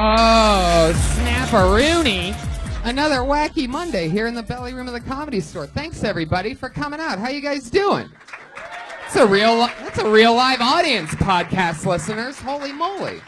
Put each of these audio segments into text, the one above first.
Oh, snap-a-rooney. Another wacky Monday here in the belly room of the Comedy Store. Thanks, everybody, for coming out. How you guys doing? That's a real live audience, podcast listeners. Holy moly.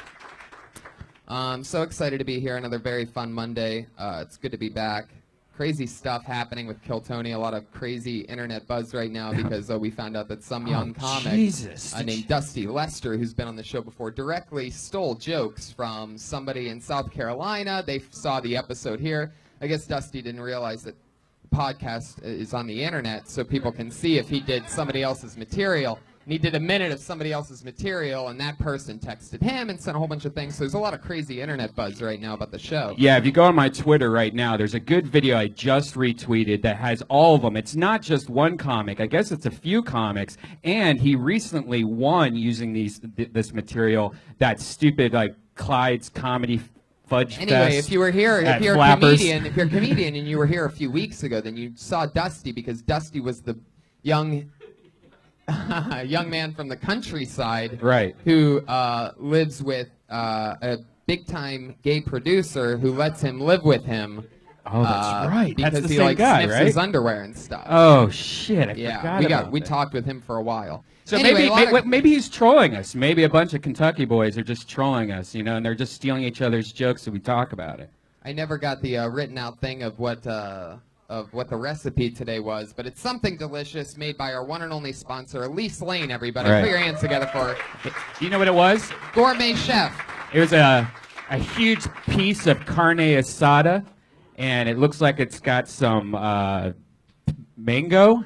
I'm so excited to be here. Another very fun Monday. It's good to be back. Crazy stuff happening with Kill Tony. A lot of crazy internet buzz right now because we found out that some young comic named Dusty Lester, who's been on the show before, directly stole jokes from somebody in South Carolina. They saw the episode here. I guess Dusty didn't realize that the podcast is on the internet so people can see if he did somebody else's material. And he did a minute of somebody else's material, and that person texted him and sent a whole bunch of things. So there's a lot of crazy internet buzz right now about the show. Yeah, if you go on my Twitter right now, there's a good video I just retweeted that has all of them. It's not just one comic. I guess it's a few comics. And he recently won using this material, that stupid, like, Clyde's Comedy Fudge Anyway, Fest if you were here, if you're a comedian and you were here a few weeks ago, then you saw Dusty because Dusty was the young man from the countryside, right, who lives with a big-time gay producer who lets him live with him. Oh, that's right. Because that's the he same like guy, sniffs right? his underwear and stuff. Oh shit! I forgot about we that. talked with him for a while. So anyway, maybe he's trolling us. Maybe a bunch of Kentucky boys are just trolling us, and they're just stealing each other's jokes so we talk about it. I never got the written out thing of what the recipe today was, but it's something delicious made by our one and only sponsor, Elise Lane, everybody. Right. Put your hands together for her. Do you know what it was? Gourmet chef. It was a huge piece of carne asada, and it looks like it's got some mango.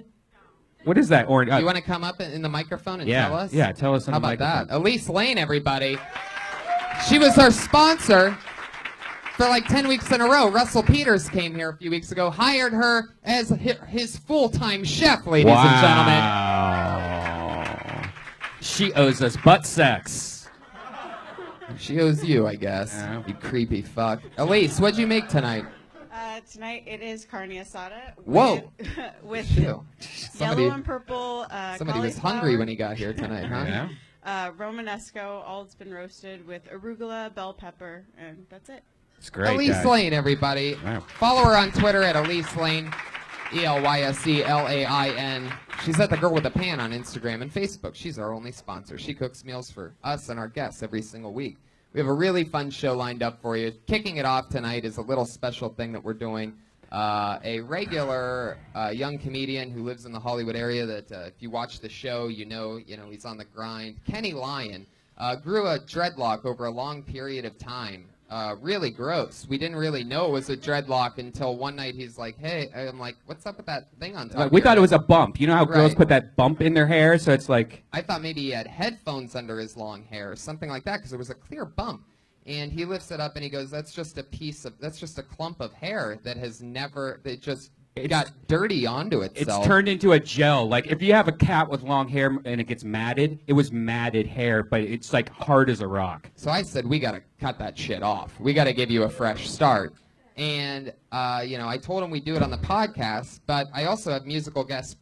What is that? Orange. Do you want to come up in the microphone and tell us? Yeah, tell us on How the about microphone. that? Elise Lane, everybody. She was our sponsor for like 10 weeks in a row. Russell Peters came here a few weeks ago, hired her as his full-time chef, ladies and gentlemen. Wow. She owes us butt sex. She owes you, I guess. Yeah. You creepy fuck. Elise, what'd you make tonight? Tonight it is carne asada. Whoa. With Yellow and purple somebody was hungry when he got here tonight, huh? Yeah. Romanesco, all it's been roasted with arugula, bell pepper, and that's it. It's great, Elise guys. Lane, everybody. Wow. Follow her on Twitter at Elise Lane, ELYSELAIN. She's at The Girl with a Pan on Instagram and Facebook. She's our only sponsor. She cooks meals for us and our guests every single week. We have a really fun show lined up for you. Kicking it off tonight is a little special thing that we're doing. A regular young comedian who lives in the Hollywood area that if you watch the show, you know he's on the grind. Kenny Lyon grew a dreadlock over a long period of time. Really gross. We didn't really know it was a dreadlock until one night he's like, hey, I'm like, what's up with that thing on top? We thought it was a bump. You know how girls put that bump in their hair, so it's like... I thought maybe he had headphones under his long hair or something like that because there was a clear bump. And he lifts it up and he goes, that's just a clump of hair that got dirty onto itself. It's turned into a gel. Like, if you have a cat with long hair and it gets matted, it was matted hair, but it's, like, hard as a rock. So I said, we got to cut that shit off. We got to give you a fresh start. And, I told him we'd do it on the podcast, but I also have musical guest,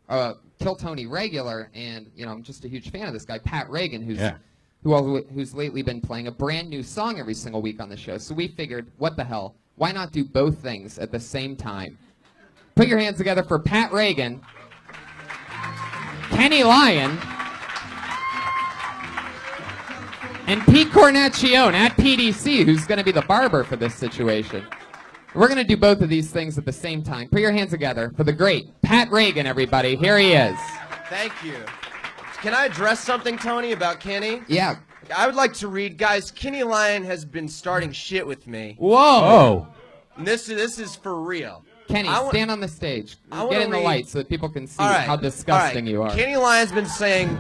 Kill Tony regular, and, I'm just a huge fan of this guy, Pat Reagan, who's lately been playing a brand new song every single week on the show. So we figured, what the hell? Why not do both things at the same time? Put your hands together for Pat Reagan, Kenny Lyon, and Pete Cornacchione at PDC, who's going to be the barber for this situation. We're going to do both of these things at the same time. Put your hands together for the great Pat Reagan, everybody. Here he is. Thank you. Can I address something, Tony, about Kenny? Yeah. I would like to read, guys, Kenny Lyon has been starting shit with me. Whoa. And this is for real. Kenny, stand on the stage. Get in the light so that people can see right. how disgusting you are. Kenny Lyon's been saying,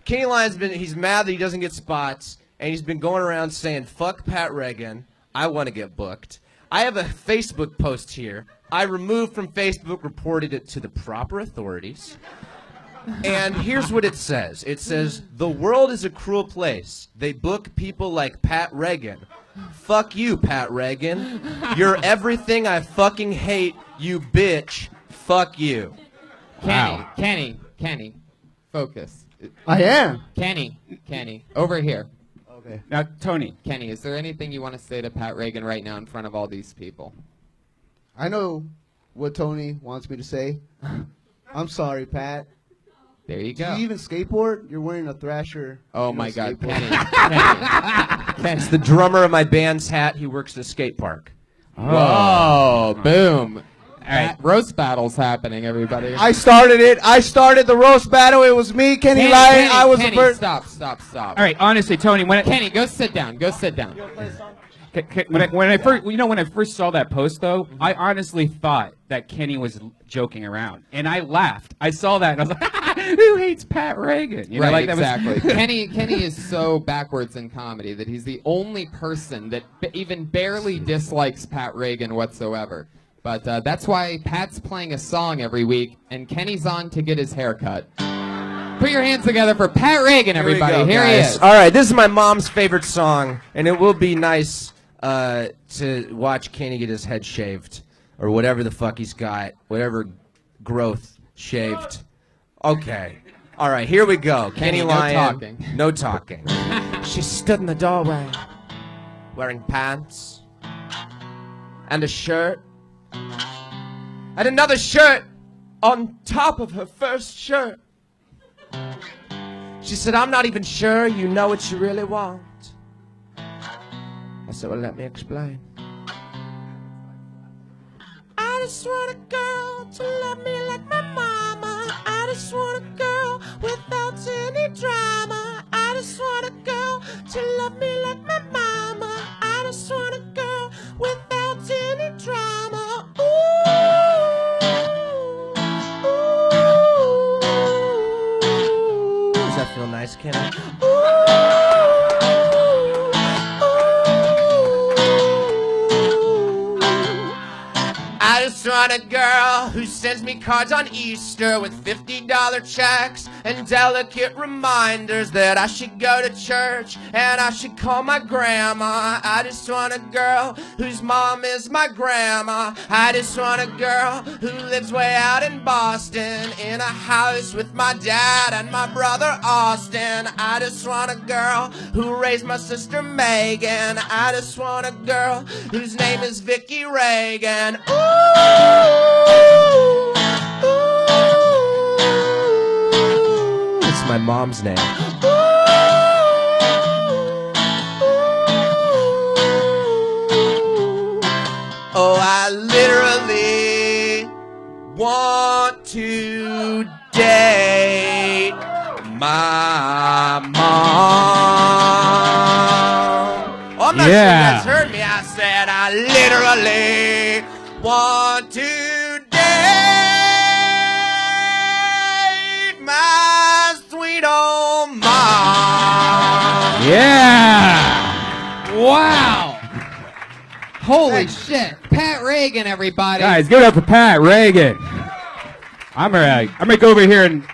he's mad that he doesn't get spots, and he's been going around saying, fuck Pat Reagan, I want to get booked. I have a Facebook post here. I removed from Facebook, reported it to the proper authorities. And here's what it says. It says, the world is a cruel place. They book people like Pat Reagan. Fuck you, Pat Reagan. You're everything I fucking hate, you bitch. Fuck you. Kenny, focus. I am. Kenny, over here. Okay. Now, Tony. Kenny, is there anything you want to say to Pat Reagan right now in front of all these people? I know what Tony wants me to say. I'm sorry, Pat. There you Do go. you even skateboard? You're wearing a Thrasher. Oh my God, skateboard. Kenny. It's the drummer of my band's hat. He works at a skate park. Whoa, boom. Roast battle's happening, everybody. I started it. I started the roast battle. It was me, Kenny Lyon. I was Kenny, the first. Stop. All right, honestly, Tony, Kenny, go sit down. Go sit down. when I first saw that post, though, I honestly thought that Kenny was joking around, and I laughed. I saw that, and I was like, "Who hates Pat Reagan?" You know, Right, like, that was- exactly. Kenny is so backwards in comedy that he's the only person that even barely dislikes Pat Reagan whatsoever. But that's why Pat's playing a song every week, and Kenny's on to get his hair cut. Put your hands together for Pat Reagan, everybody. Here he is. All right, this is my mom's favorite song, and it will be nice to watch Kenny get his head shaved, or whatever the fuck he's got, whatever growth shaved. Okay. All right, here we go. Kenny no Lyon. talking. No talking. She stood in the doorway, wearing pants and a shirt, and another shirt on top of her first shirt. She said, "I'm not even sure you know what you really want." I said, "Well, let me explain. I just want a girl to love me like my mama. I just want a girl without any drama. I just want a girl to love me like my mama. I just want a girl without any drama. Ooh, ooh. Does that feel nice, Kenny? I just want a girl who sends me cards on Easter with $50 checks and delicate reminders that I should go to church and I should call my grandma. I just want a girl whose mom is my grandma. I just want a girl who lives way out in Boston in a house with my dad and my brother Austin. I just want a girl who raised my sister Megan. I just want a girl whose name is Vicky Reagan. Ooh, it's my mom's name. Oh, I literally want to date my mom. Oh, I'm not sure you guys heard me. I said I literally want to date my sweet old mom. Yeah! Wow. Holy shit. Pat Reagan, everybody. Guys, give it up for Pat Reagan. I'm gonna go over here and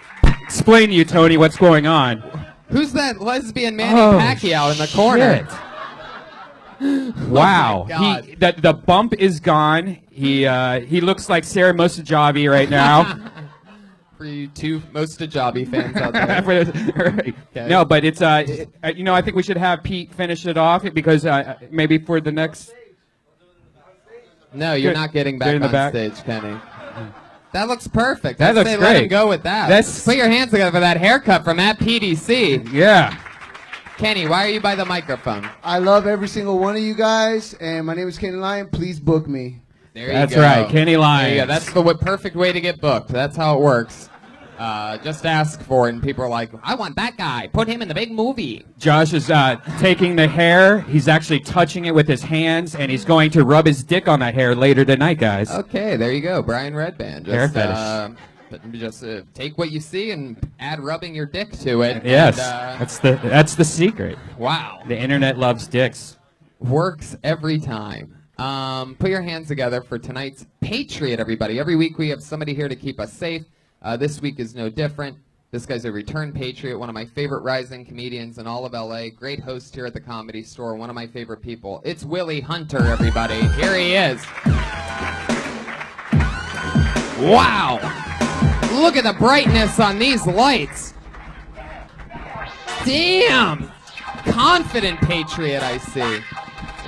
explain to you, Tony, what's going on. Who's that lesbian Manny Pacquiao in the corner? Shit. Wow. Oh my God. The bump is gone. He looks like Sarah Mostajabi right now. For you two Mostajabi fans out there. Right. Okay. No, but it's I think we should have Pete finish it off because maybe for the next. No, you're Good. not getting Get in back the on back. stage, Penny. That looks perfect. That I'd looks say great. Let him go with that. That's- Put your hands together for that haircut from at PDC. Yeah. Kenny, why are you by the microphone? I love every single one of you guys, and my name is Kenny Lyon. Please book me. There you That's go. right, Kenny Lyons. There you go. That's the perfect way to get booked. That's how it works. Just ask for it, and people are like, I want that guy. Put him in the big movie. Josh is taking the hair. He's actually touching it with his hands, and he's going to rub his dick on that hair later tonight, guys. Okay, there you go. Brian Redband. Just, Hair fetish. Just take what you see and add rubbing your dick to it. Yes, And, that's the secret. wow. The internet loves dicks. Works every time. Put your hands together for tonight's Patriot, everybody. Every week we have somebody here to keep us safe. This week is no different. This guy's a return Patriot, one of my favorite rising comedians in all of LA. Great host here at the Comedy Store, one of my favorite people. It's Willie Hunter, everybody. Here he is. Wow. Look at the brightness on these lights. Damn. confident patriot, I see.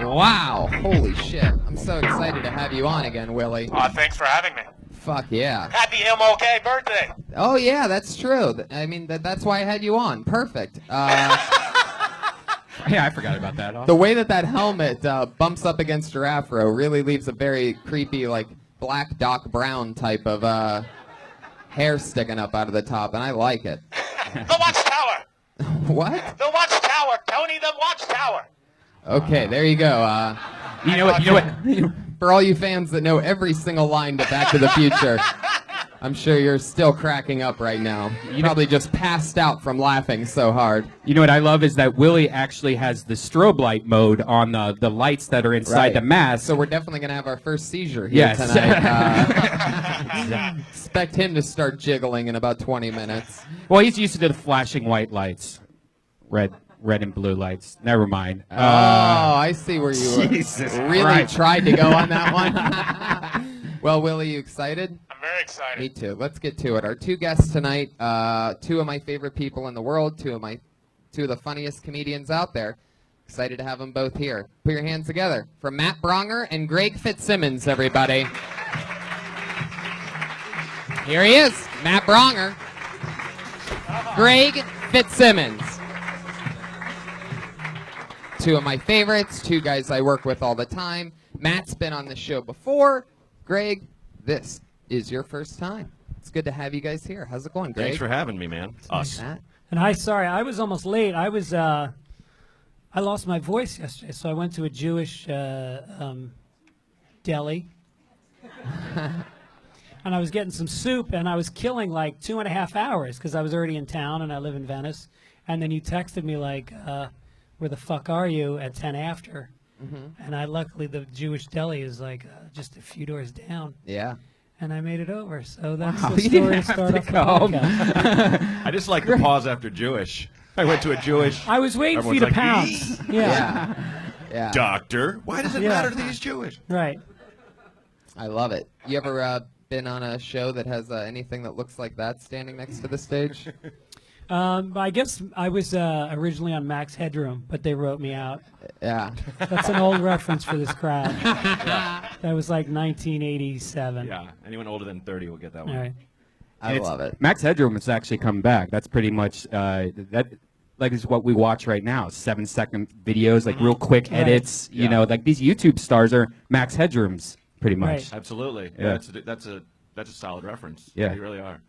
Wow, holy shit. I'm so excited to have you on again, Willie. Thanks for having me. Fuck yeah. Happy MLK birthday. Oh yeah, that's true. I mean, that's why I had you on. Perfect. Yeah, I forgot about that. The way that helmet bumps up against your afro really leaves a very creepy, like, black Doc Brown type of hair sticking up out of the top, and I like it. The Watchtower. What? The Watchtower. Tony the Watchtower. Okay, there you go. You know what? For all you fans that know every single line to Back to the Future, I'm sure you're still cracking up right now. You probably just passed out from laughing so hard. You know what I love is that Willie actually has the strobe light mode on the lights that are inside Right. the mask. So we're definitely going to have our first seizure here Yes. tonight. Expect him to start jiggling in about 20 minutes. Well, he's used to the flashing white lights, red and blue lights. Never mind. Oh, I see where you Jesus really Christ. tried to go on that one. Well, Willie, you excited? I'm very excited. Me too. Let's get to it. Our two guests tonight, two of my favorite people in the world, two of the funniest comedians out there. Excited to have them both here. Put your hands together for Matt Braunger and Greg Fitzsimmons, everybody. Here he is, Matt Braunger. Greg Fitzsimmons. Two of my favorites, two guys I work with all the time. Matt's been on the show before. Greg, this is your first time. It's good to have you guys here. How's it going, Greg? Thanks for having me, man. Us. Matt? And sorry, I was almost late. I lost my voice yesterday, so I went to a Jewish deli. And I was getting some soup, and I was killing like 2.5 hours because I was already in town, and I live in Venice. And then you texted me like, where the fuck are you at 10 after? And luckily the Jewish deli is like just a few doors down. Yeah. And I made it over. So that's Wow, the you story didn't to have start to off the come. podcast. I just like the pause after Jewish. I went to a Jewish I was waiting for you to Everyone's like, pounce. Yeah. Yeah. doctor. Why does it Yeah. matter to these Jewish? Right. I love it. You ever been on a show that has anything that looks like that standing next to the stage? I guess I was originally on Max Headroom, but they wrote me out. Yeah. That's an old reference for this crowd. That was like 1987. Yeah, anyone older than 30 will get that All one. right. I love it. Max Headroom has actually come back. That's pretty much that. Like is what we watch right now. 7-second videos, like real quick Right. edits. You Yeah. know, like these YouTube stars are Max Headrooms, pretty much. Right. Absolutely. Yeah. That's a solid reference. Yeah. They really are.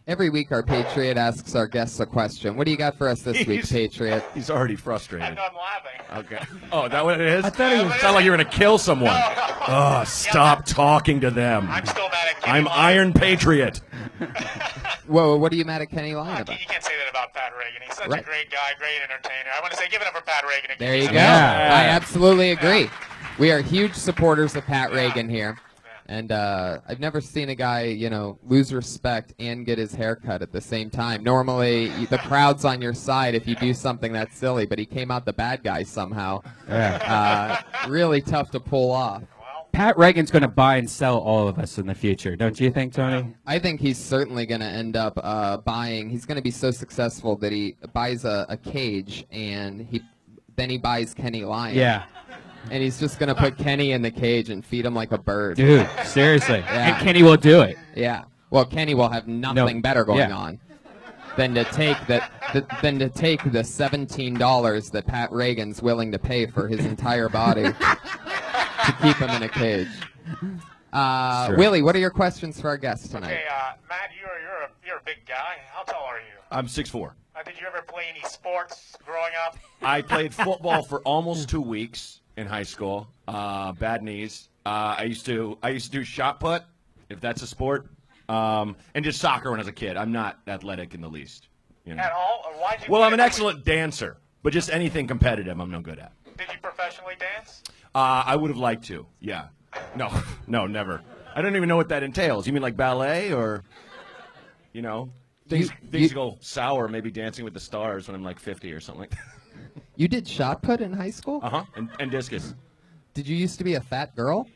Every week our Patriot asks our guests a question. What do you got for us this week, Patriot? He's already I'm frustrated. done laughing. Okay. Oh, is that what it is? I thought it was- Sound like you're gonna kill someone. No, no. Oh, stop talking to them. I'm still mad at Kenny I'm Lyon. Iron Patriot. Whoa, what are you mad at Kenny Lyon You about? can't say that about Pat Reagan. He's such Right. a great guy, great entertainer. I want to say give it up for Pat Reagan. There you He's go. amazing. Yeah. I absolutely agree. We are huge supporters of Pat Reagan here. And I've never seen a guy, lose respect and get his hair cut at the same time. Normally, the crowd's on your side if you do something that's silly, but he came out the bad guy somehow. Yeah. Really tough to pull off. Pat Reagan's going to buy and sell all of us in the future, don't you think, Tony? I think he's certainly going to end up buying. He's going to be so successful that he buys a cage and then he buys Kenny Lyon. Yeah. And he's just going to put Kenny in the cage and feed him like a bird. Dude, seriously. Yeah. And Kenny will do it. Yeah. Well, Kenny will have nothing better going yeah. on than to take the $17 that Pat Reagan's willing to pay for his entire body to keep him in a cage. Sure. Willie, what are your questions for our guests tonight? Okay, Matt, you're a big guy. How tall are you? I'm 6'4". Did you ever play any sports growing up? I played football for almost 2 weeks in high school. Bad knees. I used to do shot put, if that's a sport, and just soccer when I was a kid. I'm not athletic in the least. At all? Or why'd you Well, quit I'm an it? excellent dancer, but just anything competitive, I'm no good at. Did you professionally dance? I would have liked to. Yeah. No, never. I don't even know what that entails. You mean like ballet or, things go sour. Maybe Dancing with the Stars when I'm like 50 or something like that. You did shot put in high school? And discus. Did you used to be a fat girl?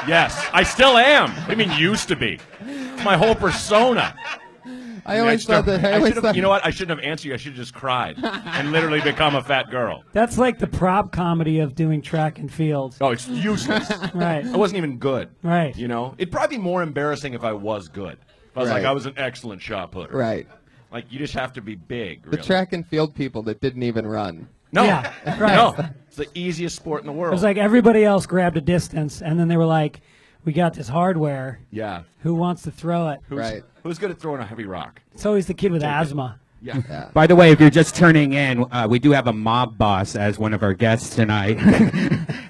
Yes, I still am. What do you mean used to be? It's my whole persona. I always Next thought time- that. I always thought. you know what? I shouldn't have answered you. I should have just cried and literally become a fat girl. That's like the prop comedy of doing track and field. Oh, it's useless. Right. I wasn't even good. Right. You know, it'd probably be more embarrassing if I was good. If I was like, Right. I was an excellent shot putter. Right. Like, you just have to be big. The Really. track and field people that didn't even run. No. Yeah, right. No. It's the easiest sport in the It world. was like everybody else grabbed a distance, and then they were like, "We got this hardware. yeah. Who wants to throw it?" Right. Who's good at throwing a heavy rock? It's always the kid with asthma. Yeah. By the way, if you're just turning in, we do have a mob boss as one of our guests tonight.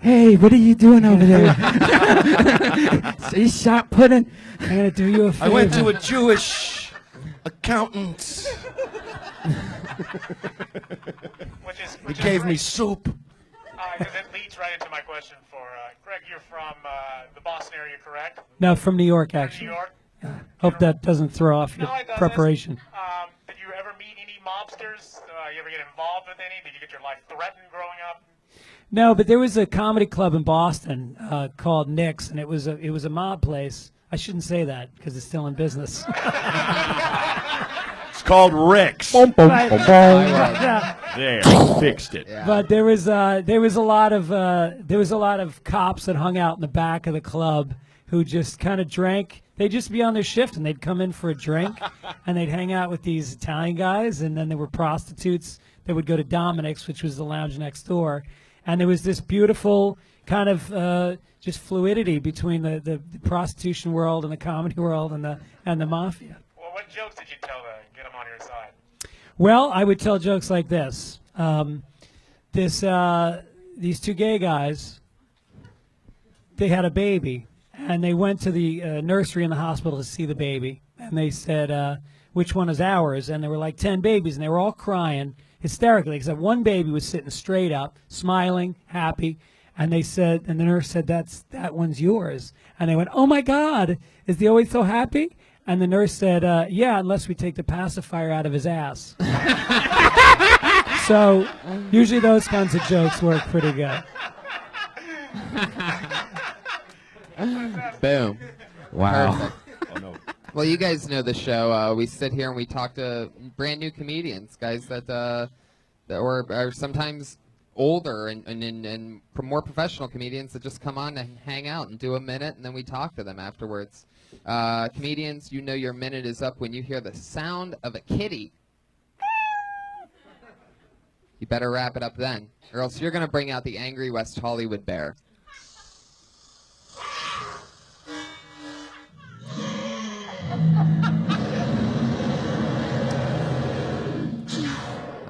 Hey, what are you doing over there? So you shot putting? I'm gonna do you a favor. I went to a Jewish accountant. He gave me soup. Because it leads right into my question for Greg. You're from the Boston area, correct? No, from New York, New actually. York. Hope that doesn't throw off your No, it doesn't. preparation. Did you ever meet any mobsters? You ever get involved with any? Did you get your life threatened growing up? No, but there was a comedy club in Boston called Nick's, and it was a mob place. I shouldn't say that because it's still in business. It's called Rick's. Right. Yeah. There, fixed it. Yeah. But there was a lot of cops that hung out in the back of the club who just kind of drank. They'd just be on their shift and they'd come in for a drink, and they'd hang out with these Italian guys, and then there were prostitutes that would go to Dominic's, which was the lounge next door, and there was this beautiful kind of just fluidity between the prostitution world and the comedy world and the mafia. Well, what jokes did you tell to get them on your side? Well, I would tell jokes like this. These two gay guys, they had a baby, and they went to the nursery in the hospital to see the baby, and they said, which one is ours? And there were like 10 babies, and they were all crying hysterically, except one baby was sitting straight up, smiling, happy, and they said, and the nurse said, that one's yours. And they went, oh my God, is he always so happy? And the nurse said, yeah, unless we take the pacifier out of his ass. So usually those kinds of jokes work pretty good. Boom. Wow. Perfect. Oh, no. Well, you guys know the show. We sit here and we talk to brand new comedians, guys that are sometimes older and more professional comedians that just come on and hang out and do a minute, and then we talk to them afterwards. Comedians, you know your minute is up when you hear the sound of a kitty. You better wrap it up then, or else you're going to bring out the angry West Hollywood bear.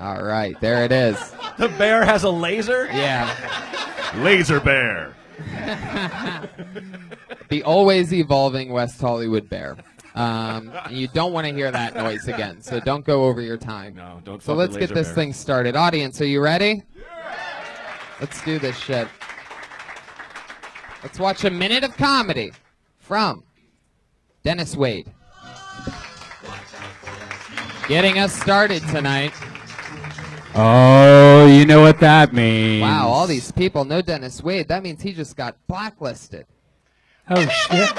All right, there it is. The bear has a laser? Yeah. Laser bear. The always evolving West Hollywood bear. And you don't want to hear that noise again, so don't go over your time. No, don't So fuck let's with get laser this bear. thing started. Audience, are you ready? Yeah. Let's do this shit. Let's watch a minute of comedy from Dennis Wade. Getting us started tonight. Oh, you know what that means. Wow, all these people know Dennis Wade. That means he just got blacklisted. Oh, shit.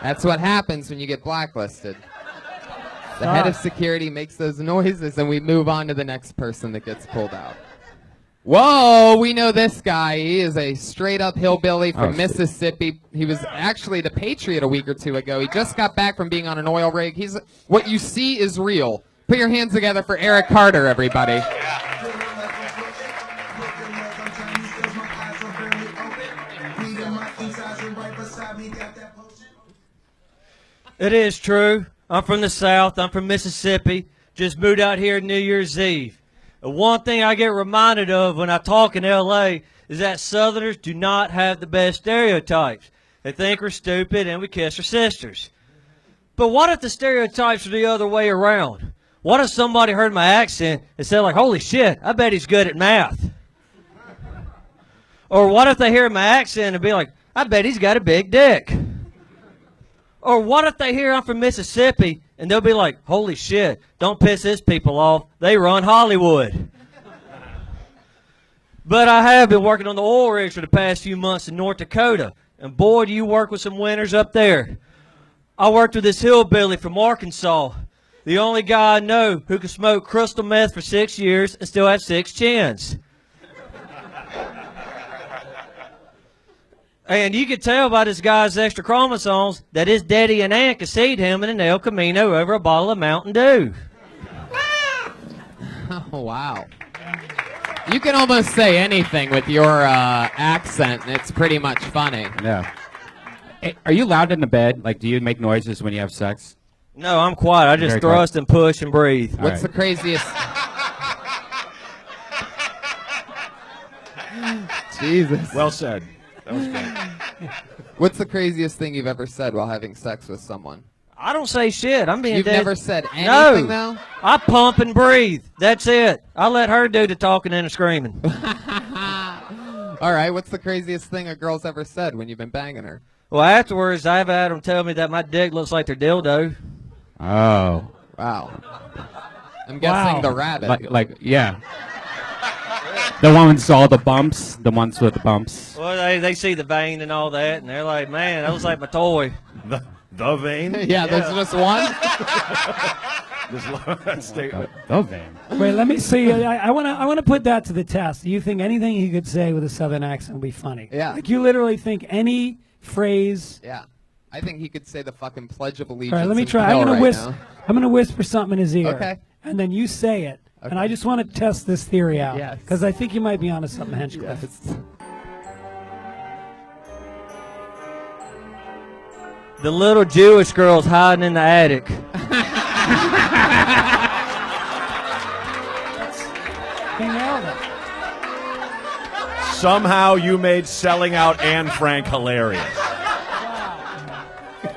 That's what happens when you get blacklisted. The head of security makes those noises, and we move on to the next person that gets pulled out. Whoa, we know this guy. He is a straight-up hillbilly from Mississippi. He was actually the Patriot a week or two ago. He just got back from being on an oil rig. What you see is real. Put your hands together for Eric Carter, everybody. It is true. I'm from the South. I'm from Mississippi. Just moved out here New Year's Eve. The one thing I get reminded of when I talk in L.A. is that Southerners do not have the best stereotypes. They think we're stupid and we kiss our sisters. But what if the stereotypes are the other way around? What if somebody heard my accent and said, like, holy shit, I bet he's good at math? Or what if they hear my accent and be like, I bet he's got a big dick? Or what if they hear I'm from Mississippi and they'll be like, holy shit, don't piss these people off. They run Hollywood. But I have been working on the oil rigs for the past few months in North Dakota. And boy, do you work with some winners up there. I worked with this hillbilly from Arkansas. The only guy I know who can smoke crystal meth for 6 years and still have 6 chins. And you could tell by this guy's extra chromosomes that his daddy and aunt could seed him in an El Camino over a bottle of Mountain Dew. Oh, wow. You can almost say anything with your accent, and it's pretty much funny. Yeah. Hey, are you loud in the bed? Like, do you make noises when you have sex? No, I'm quiet. I just Very thrust and push and breathe. What's the craziest? Jesus. Well said. That was good. What's the craziest thing you've ever said while having sex with someone? I don't say shit. I'm being You've dead. never said anything, though? I pump and breathe. That's it. I let her do the talking and the screaming. All right, what's the craziest thing a girl's ever said when you've been banging her? Well, afterwards, I've had them tell me that my dick looks like their dildo. Oh. Wow. I'm guessing Wow. the rabbit. Like, yeah. The ones saw the bumps, the ones with the bumps. Well, they see the vein and all that, and they're like, man, that looks like my toy. The vein? Yeah, there's just one? The vein. Wait, let me see. I want to put that to the test. Do you think anything you could say with a southern accent would be funny? Yeah. Like you literally think any phrase. Yeah. I think he could say the fucking Pledge of Allegiance. All right, let me in try. hell I'm gonna right whisper. now. I'm gonna whisper something in his ear. Okay. And then you say it. Okay. And I just want to test this theory out. Yes. Because I think you might be onto something, Henchcliffe. Yes. The little Jewish girl's hiding in the attic. He nailed it. Somehow you made selling out Anne Frank hilarious.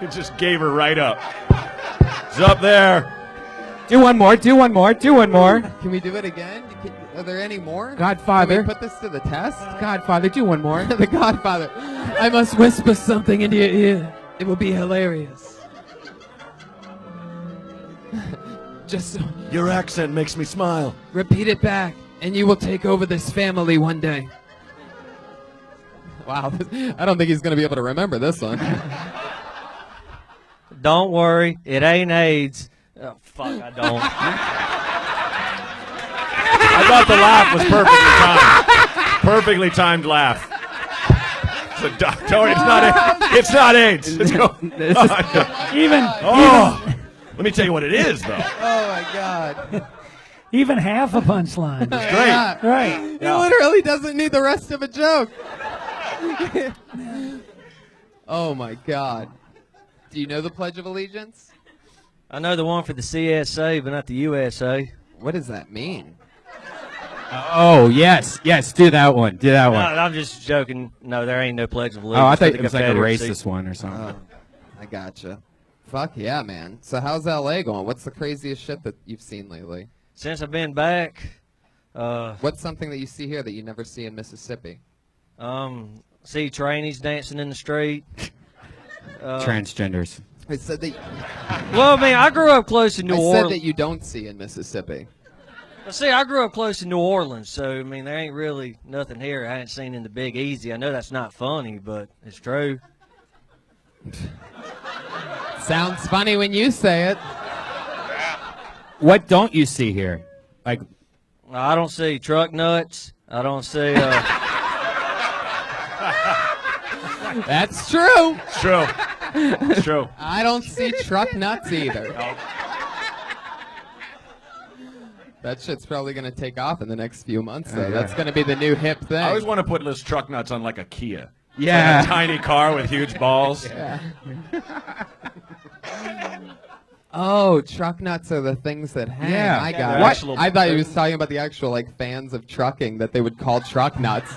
You just gave her right up. It's up there. Do one more, do one more, do one more. Can we do it again? Are there any more? Godfather. Can we put this to the test? Godfather, do one more. The Godfather. I must whisper something into your ear. It will be hilarious. Just Your accent makes me smile. repeat it back, and you will take over this family one day. Wow, I don't think he's going to be able to remember this one. Don't worry, it ain't AIDS. Oh, fuck, I don't. I thought the laugh was perfectly timed. Perfectly timed laugh. So, Tony, it's not AIDS. It's go. Even Let me tell you what it is, though. Oh, my God. even half a punchline. Yeah. Right. He literally doesn't need the rest of a joke. Oh, my God. Do you know the Pledge of Allegiance? I know the one for the CSA, but not the USA. What does that mean? Oh, yes, do that one, do that No, one. I'm just joking. No, there ain't no Pledge of Allegiance. Oh, I for thought the it was like a Confederacy. racist one or something. Oh, I gotcha. Fuck yeah, man. So how's LA going? What's the craziest shit that you've seen lately? Since I've been back, What's something that you see here that you never see in Mississippi? see trainees dancing in the street. Transgenders. I said that. Well, I mean, I grew up close to New I said Orleans. that you don't see in Mississippi. Well, see, I grew up close to New Orleans, so I mean, there ain't really nothing here I ain't seen in the Big Easy. I know that's not funny, but it's true. Sounds funny when you say it. What don't you see here? Like, I don't see truck nuts. I don't see. That's true. It's true. It's true. I don't see truck nuts either. That shit's probably going to take off in the next few months, though. Yeah. That's going to be the new hip thing. I always want to put those truck nuts on like a Kia. yeah. Like a tiny car with huge balls. Yeah. Oh, truck nuts are the things that hang. Yeah. I Yeah, got they're it. actual- I thought he was talking about the actual like fans of trucking that they would call truck nuts.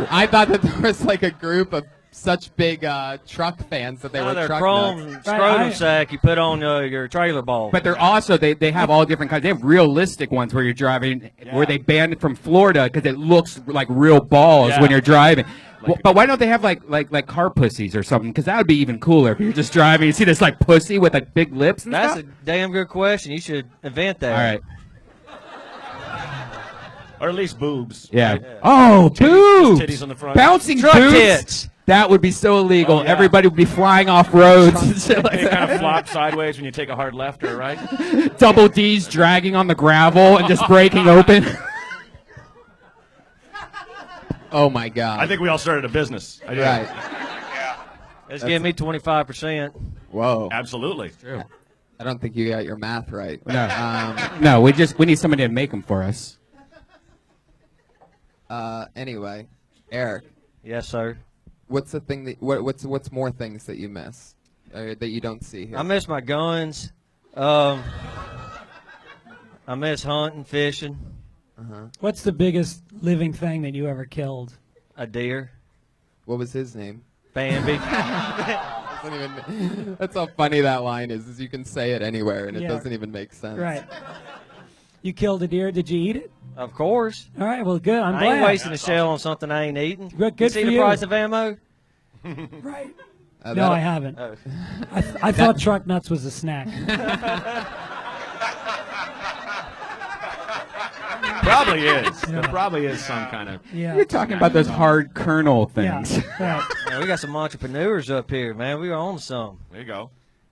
I thought that there was like a group of such big truck fans that they were They're truck chrome nuts. scrotum sack you put on your trailer ball. But they're also, they have all different kinds. They have realistic ones where you're driving, where they banned it from Florida because it looks like real balls Yeah. when you're driving. But why don't they have like car pussies or something? Because that would be even cooler if you're just driving. You see this like pussy with like big lips and That's stuff? a damn good question. You should invent that. All right. Or at least boobs. Yeah. Right? Oh, Titties- boobs. titties on the front. Bouncing Truck boobs. tits. That would be so illegal. Oh, yeah. Everybody would be flying off roads and shit like They kind of that. flop sideways when you take a hard left or right. Double D's dragging on the gravel and just breaking open. Oh my God. I think we all started a business. I did. Right. Yeah. It's giving me 25%. Whoa. Absolutely. True. I don't think you got your math right. No, we need somebody to make them for us. Anyway, Eric, Yes, sir. what's the thing that what's more things that you miss that you don't see here? I miss my guns. I miss hunting, fishing. What's the biggest living thing that you ever killed? A deer. What was his name? Bambi. That's how funny that line is you can say it anywhere and it Yeah. doesn't even make sense. Right. You killed a deer. Did you eat it? Of course. All right. Well, good. I'm I glad. ain't wasting a shell on something I ain't eating. Good You see for the you. price of ammo? Right. Uh, No, that- I haven't. Oh. I thought truck nuts was a snack. Probably is. There probably is some kind of. Yeah. You're talking about those hard kernel things. Yeah. Right. Man, we got some entrepreneurs up here, man. We are on some. There you go.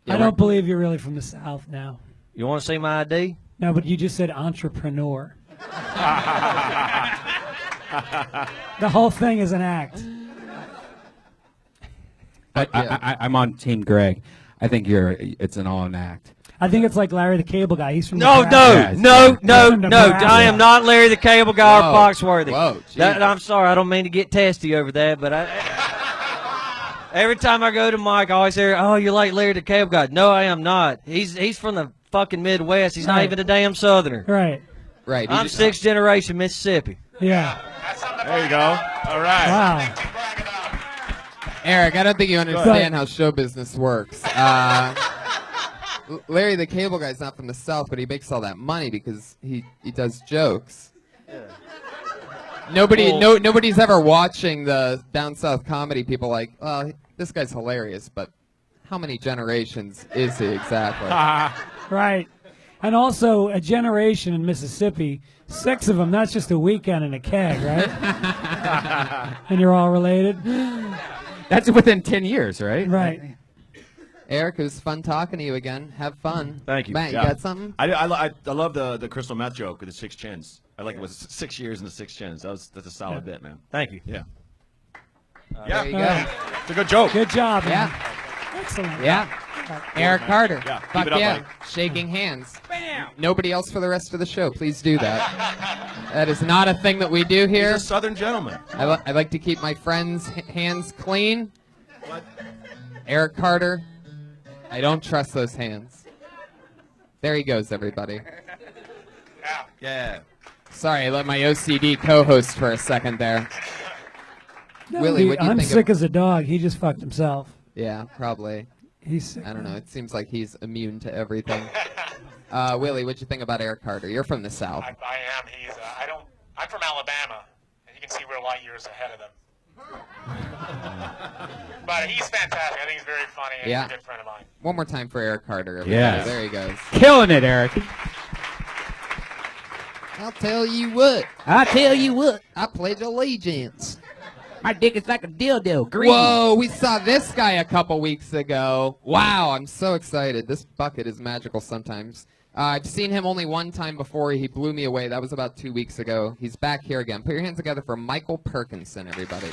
I don't believe you're really from the South now. You want to see my ID? No, but you just said entrepreneur. The whole thing is an act. I'm on Team Greg. I think it's an all an act. I think it's like Larry the Cable Guy. He's from No, the no, Yes. no, no, From no. Nebraska. I am not Larry the Cable Guy Whoa. or Foxworthy. Whoa, That, Jesus. I'm sorry. I don't mean to get testy over that, but every time I go to Mike, I always hear, "Oh, you're like Larry the Cable Guy." No, I am not. He's from the fucking Midwest. He's not Right. even a damn Southerner. Right. Right. I'm sixth generation Mississippi. Yeah. There you go. All right. Wow. Eric, I don't think you understand how show business works. Larry the Cable Guy's not from the South, but he makes all that money because he does jokes. Nobody's ever watching the down south comedy people like, well, this guy's hilarious, but how many generations is he exactly? Right. And also, a generation in Mississippi, 6 of them, that's just a weekend in a keg, right? And you're all related? That's within 10 years, right? Right. Eric, it was fun talking to you again. Have fun. Thank you. Matt, Yeah. you got something? I love the crystal meth joke with the 6 chins. I like it was 6 years and the 6 chins. That's a solid bit, man. Thank you. Yeah. There you go. Right. It's a good joke. Good job. man. Yeah. Excellent. Yeah. Eric Carter. Yeah, keep Fuck it up, yeah. buddy. Shaking hands. Bam. Nobody else for the rest of the show. Please do that. That is not a thing that we do here. He's a Southern gentleman. I like to keep my friends' hands clean. Eric Carter. I don't trust those hands. There he goes, everybody. Yeah. Sorry, I let my OCD co-host for a second there. Willie, what do you I'm think sick of... as a dog. He just fucked himself. Yeah, probably. He's sick. I don't know. It seems like he's immune to everything. Willie, what'd you think about Eric Carter? You're from the South. I am. I'm from Alabama, and you can see we're light years ahead of them. But he's fantastic. I think he's very funny, and Yeah. he's a good friend of mine. One more time for Eric Carter. Everybody. Yes. There he goes. Killing it, Eric. I'll tell you what. I pledge allegiance. My dick is like a dildo. Green. Whoa, we saw this guy a couple weeks ago. Wow, I'm so excited. This bucket is magical sometimes. I've seen him only one time before. He blew me away. That was about 2 weeks ago. He's back here again. Put your hands together for Michael Perkinson, everybody.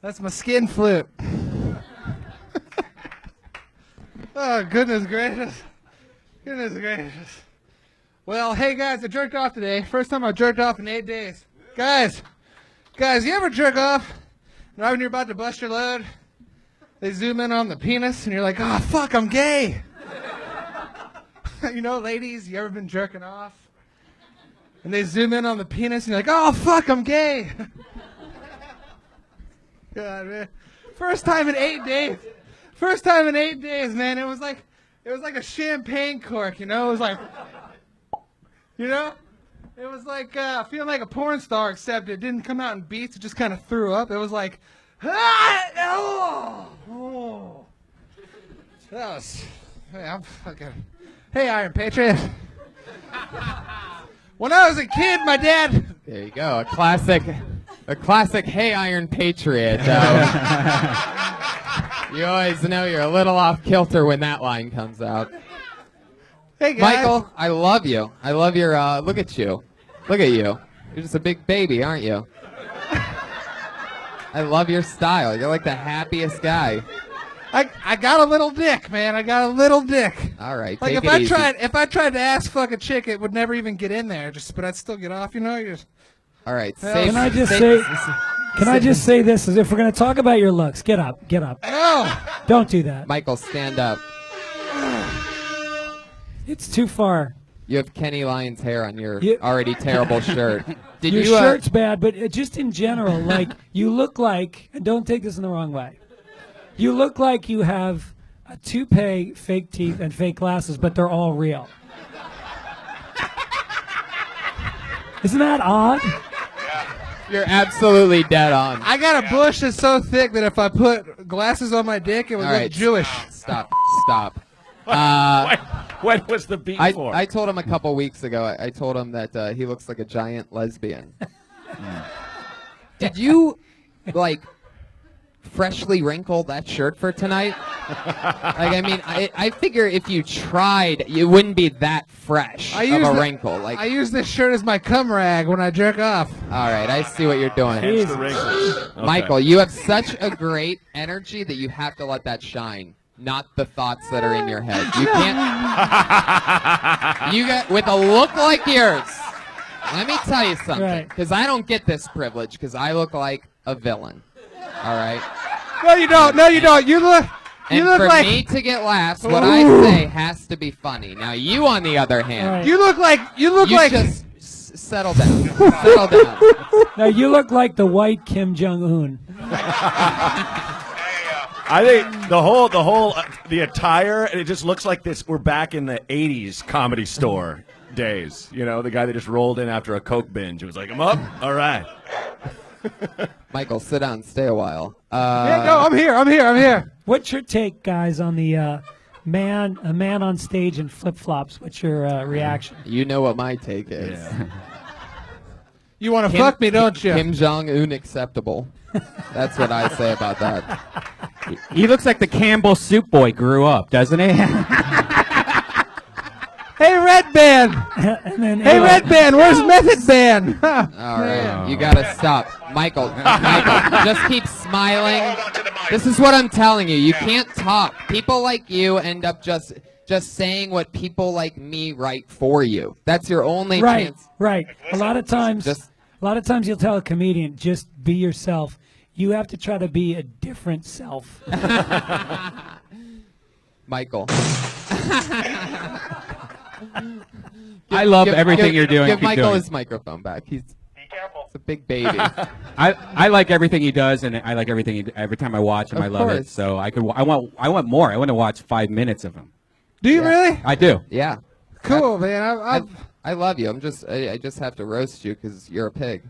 That's my skin flip. Oh, goodness gracious. Goodness gracious. Well, hey, guys, I jerked off today. First time I jerked off in 8 days. Guys, you ever jerk off? Right when you're about to bust your load, they zoom in on the penis, and you're like, oh, fuck, I'm gay. You know, ladies, you ever been jerking off? And they zoom in on the penis, and you're like, oh, fuck, I'm gay. God, man. First time in 8 days. First time in 8 days, man. It was like a champagne cork, you know? It was like, you know? It was like feeling like a porn star, except it didn't come out in beats. It just kind of threw up. It was like, That was. Hey, I'm fucking. Hey, Iron Patriot. When I was a kid, my dad. There you go. A classic. Hey, Iron Patriot. You always know you're a little off kilter when that line comes out. Hey, guys. Michael, I love you. I love your, look at you. Look at you. You're just a big baby, aren't you? I love your style. You're like the happiest guy. I got a little dick, man. I got a little dick. All right, Like take if it I easy. tried to ass fuck a chick, it would never even get in there. But I'd still get off. You know. You're just, All right. Can I just say? Can I just say this? Is if we're gonna talk about your looks, get up, get up. No. Don't do that. Michael, stand up. It's too far. You have Kenny Lyon's hair on your You- already terrible shirt. Did Your you? shirt's bad, but just in general, like you look like, and don't take this in the wrong way, you look like you have a toupee, fake teeth, and fake glasses, but they're all real. Isn't that odd? You're absolutely dead on. I got a bush that's so thick that if I put glasses on my dick, it would All look right, Jewish. Stop. When was the beat for? I told him a couple weeks ago. I told him that he looks like a giant lesbian. Did you, like, freshly wrinkle that shirt for tonight? Like, I mean, I figure if you tried, it wouldn't be that fresh of a wrinkle. Like, I use this shirt as my cum rag when I jerk off. all right, I see what you're doing. Hence the wrinkles. Okay. Michael, you have such a great energy that you have to let that shine, not the thoughts that are in your head. You can't. You got with a look like yours. Let me tell you something, Right. because I don't get this privilege, because I look like a villain. All right. No, you don't. No, you don't. You look. You And look for like. me to get laughs, what I say has to be funny. Now, you, on the other hand, Right. You look like. You look you like. just settle down. Settle down. Now you look like the white Kim Jong Un. I think the attire, it just looks like this. We're back in the '80s Comedy Store days. You know, the guy that just rolled in after a Coke binge. It was like, I'm up. All right. Michael, sit down. Stay a while. Yeah, no, I'm here. I'm here. I'm here. What's your take, guys, on the a man on stage in flip flops? What's your reaction? You know what my take is. You want to fuck me, don't you? Kim Jong-un acceptable. That's what I say about that. He looks like the Campbell Soup Boy grew up, doesn't he? Hey, Red Band. And then Hey, Red Band. Where's Method Band? All right, you gotta stop, Michael. Just keep smiling. This is what I'm telling you. You can't talk. People like you end up just saying what people like me write for you. That's your only Right, chance. right. A lot of times Just- you'll tell a comedian, just be yourself. You have to try to be a different self. Michael. I love everything you're doing. Give Keep Michael doing. his microphone back. He's Be careful. a big baby. I like everything he does, and I like everything every time I watch him. Of I love it. course. So I want more. I want to watch 5 minutes of him. Do you really? I do. Yeah. Cool, man. I love you. I just have to roast you because you're a pig.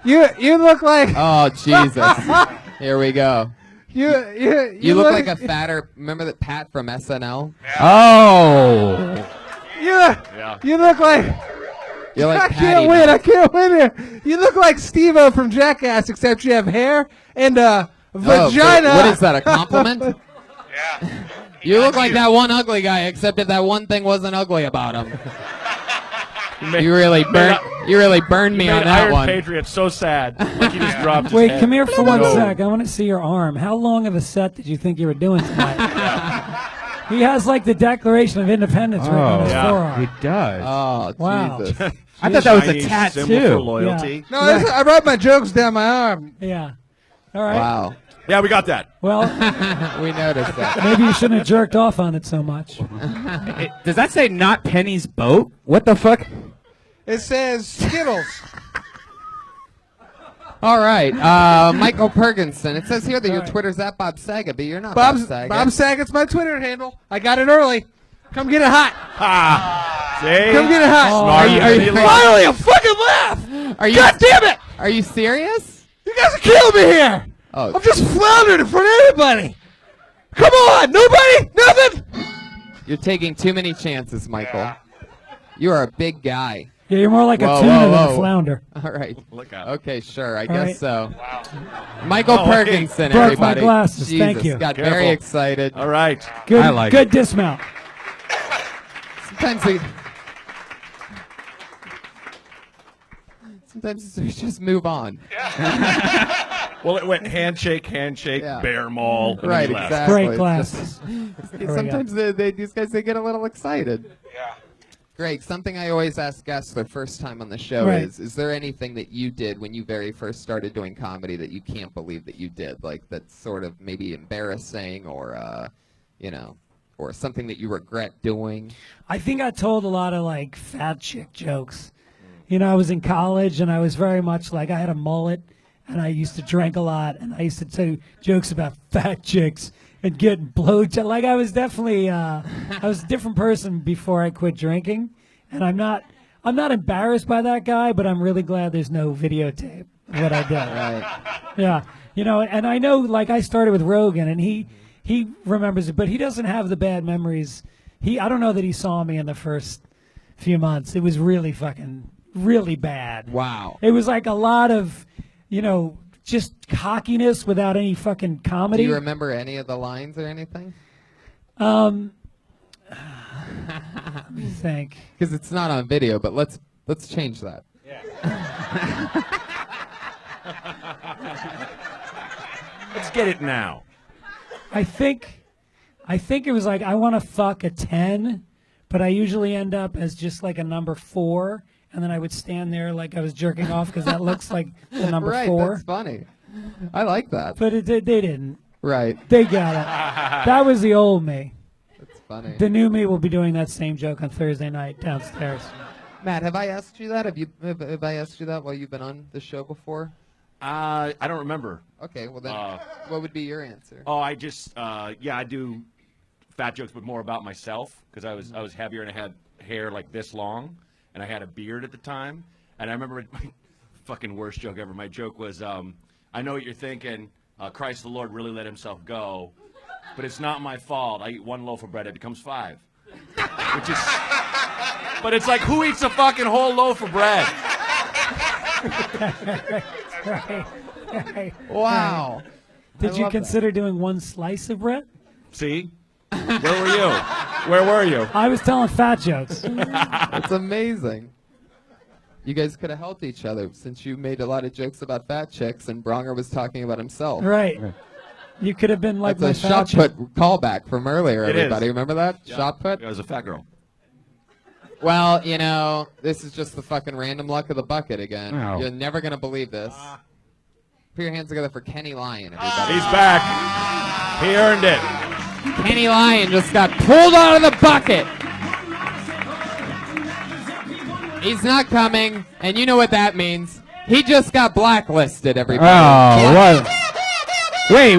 You look like. Oh Jesus! Here we go. You look like a fatter. Remember that Pat from SNL? Oh. You look like. You're like I Patty can't win. now. I can't win here. You look like Steve-O from Jackass, except you have hair and Oh, vagina. what is that? A compliment? Yeah. You look like that one ugly guy, except that one thing wasn't ugly about him. You really burned me on that Iron one. Patriot so sad. Like he just dropped his Wait, head. come here for one No. sec. I want to see your arm. How long of a set did you think you were doing tonight? He has like the Declaration of Independence written on his forearm. He does. Oh Wow. Jesus! I thought that was a Chinese symbol for tattoo. loyalty. No, I write my jokes down my arm. Yeah. All right. Wow. Yeah, we got that. Well, We noticed that. maybe you shouldn't have jerked off on it so much. Does that say not Penny's boat? What the fuck? It says Skittles. All right, Michael Perkinson. It says here that your Twitter's at Bob Saget, but you're not Bob Saget. Bob Saget's my Twitter handle. I got it early. Come get it hot. See? Come get it hot. Finally, a fucking laugh. Are you? God damn it! Are you serious? You guys are killing me here. Oh. I'm just floundering in front of everybody. Come on, nobody, nothing. You're taking too many chances, Michael. You are a big guy. Yeah, you're more like Whoa, a tuna whoa, than a whoa. flounder. All right. Look out. Okay, sure. I All guess right. so. Michael Perkinson, Broke my everybody. glasses. Jesus, Thank you. Got Careful. very excited. All right. Good, I like good dismount. Sometimes we just move on. Well, it went handshake, Yeah. bear maul. and Right, then left. exactly. Great glasses. Sometimes these guys, they get a little excited. Yeah. Greg, something I always ask guests their first time on the show Right. is there anything that you did when you very first started doing comedy that you can't believe that you did? Like that's sort of maybe embarrassing or, or something that you regret doing? I think I told a lot of like fat chick jokes. You know, I was in college and I was very much like I had a mullet and I used to drink a lot and I used to tell jokes about fat chicks and getting blowjobs. Like I was definitely I was a different person before I quit drinking, and I'm not embarrassed by that guy, but I'm really glad there's no videotape of what I did. Right. Yeah, you know, and I know like I started with Rogan and he remembers it, but he doesn't have the bad memories. I don't know that he saw me in the first few months. It was really fucking really bad. Wow. It was like a lot of, just cockiness without any fucking comedy. Do you remember any of the lines or anything? Let me think. Because it's not on video, but let's change that. Let's get it now. I think it was like I want to fuck a 10, but I usually end up as just like a number 4, and then I would stand there like I was jerking off because that looks like the number right, 4. That's funny. I like that. But they didn't. Right. They got it. That was the old me. That's funny. The new me will be doing that same joke on Thursday night downstairs. Matt, have I asked you that? Have I asked you that while you've been on the show before? I don't remember. Okay, well then, what would be your answer? Oh, I just I do fat jokes, but more about myself because I was heavier and I had hair like this long, and I had a beard at the time. And I remember my fucking worst joke ever. My joke was, I know what you're thinking. Christ the Lord really let himself go, but it's not my fault. I eat 1 loaf of bread, it becomes 5, which is. But it's like, who eats a fucking whole loaf of bread? Right. Wow. Did you consider doing 1 slice of bread? See? Where were you? Where were you? I was telling fat jokes. That's amazing. You guys could have helped each other since you made a lot of jokes about fat chicks and Braunger was talking about himself. Right. You could have been like That's a my fat shot chick. put callback from earlier, It everybody. is. Remember that? Yeah. Shot put? I was a fat girl. Well, this is just the fucking random luck of the bucket again. Oh. You're never going to believe this. Put your hands together for Kenny Lyon, everybody. He's back. He earned it. Kenny Lyon just got pulled out of the bucket. He's not coming, and you know what that means. He just got blacklisted, everybody. Oh, what? Wait.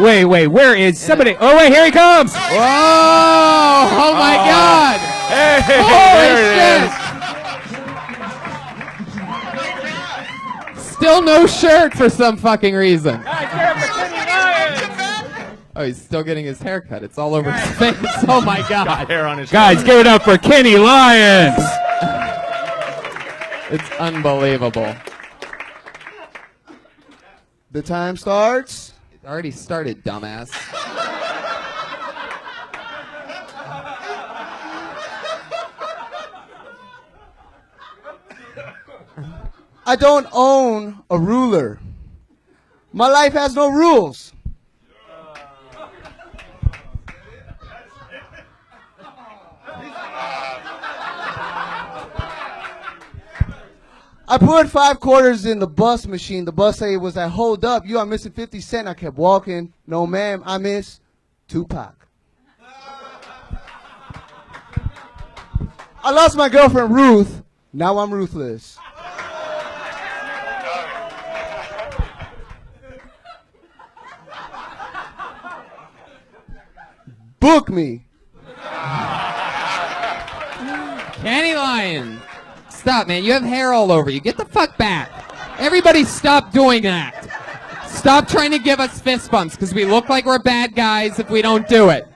Where is somebody? Oh, wait, here he comes. Whoa! Oh, my God! Hey, Holy shit! Still no shirt for some fucking reason. Oh, he's still getting his hair cut. It's all over his face. Oh, my Got God. hair on his Guys, give it up for Kenny Lyons. It's unbelievable. The time starts. It already started, dumbass. I don't own a ruler. My life has no rules. I put 5 quarters in the bus machine. The bus say was like, hold up, you are missing 50 cents. I kept walking. No, ma'am, I miss Tupac. I lost my girlfriend, Ruth. Now I'm ruthless. Book me. Kenny Lyon. Stop, man. You have hair all over you. Get the fuck back. Everybody stop doing that. Stop trying to give us fist bumps because we look like we're bad guys if we don't do it.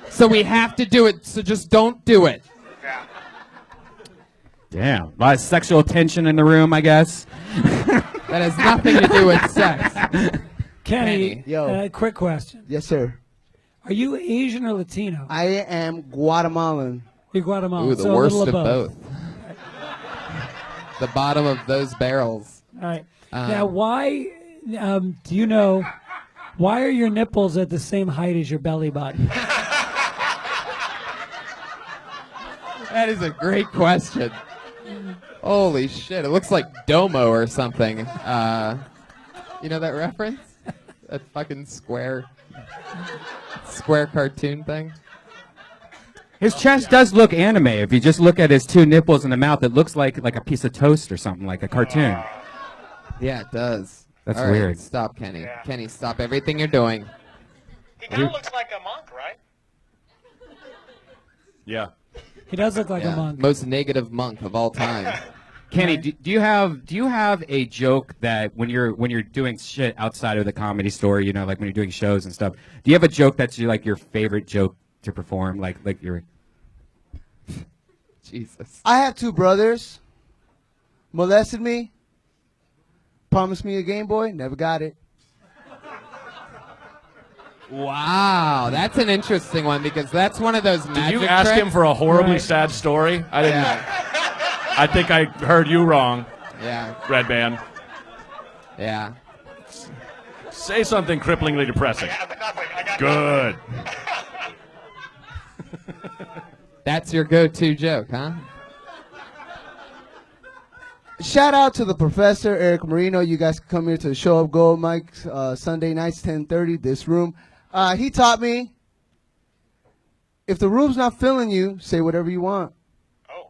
So we have to do it, so just don't do it. Damn. A lot of sexual tension in the room, I guess. That has nothing to do with sex. Kenny, Yo. quick question. Yes, sir. Are you Asian or Latino? I am Guatemalan. You're Guatemalan. Ooh, the so a worst little of both. The bottom of those barrels. All right. Now, why, do you know, why are your nipples at the same height as your belly button? That is a great question. Holy shit, it looks like Domo or something. You know that reference? That fucking square cartoon thing? His chest does look anime. If you just look at his two nipples in the mouth, it looks like a piece of toast or something, like a cartoon. Yeah, it does. That's All right, weird. Stop, Kenny. Yeah. Kenny, stop everything you're doing. He kind of looks like a monk, right? Yeah. He does look like a monk. Most negative monk of all time. Kenny, do you have a joke that when you're doing shit outside of the Comedy Store, you know, like when you're doing shows and stuff, do you have a joke that's like your favorite joke to perform, like your? Jesus. I have two brothers. Molested me. Promised me a Game Boy. Never got it. Wow, that's an interesting one because that's one of those magic Did you ask tricks. him for a horribly Right. sad story? I didn't. Yeah. I think I heard you wrong, Yeah, Red Band. yeah. Say something cripplingly depressing. I got Good. That's your go-to joke, huh? Shout out to the professor, Eric Marino. You guys can come here to the Show Up Gold mics Sunday nights, 10:30, this room. He taught me, if the room's not filling you, say whatever you want. Oh.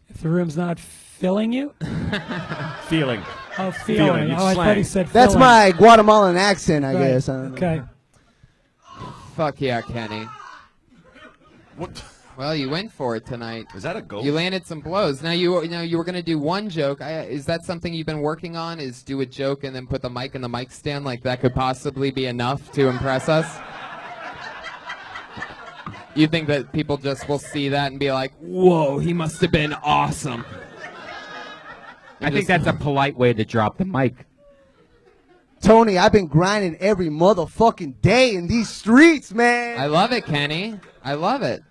If the room's not filling you? Feeling. Oh, Feeling, feeling. it's Oh, I thought slang. he said That's filling. my Guatemalan accent, I Right. guess. I don't know. Okay. Fuck yeah, Kenny. What? Well, you went for it tonight. Is that a ghost? You landed some blows. Now you were gonna do one joke. Is that something you've been working on? Is do a joke and then put the mic in the mic stand? Like that could possibly be enough to impress us? You think that people just will see that and be like, "Whoa, he must have been awesome." I think that's a polite way to drop the mic. Tony, I've been grinding every motherfucking day in these streets, man. I love it, Kenny. I love it.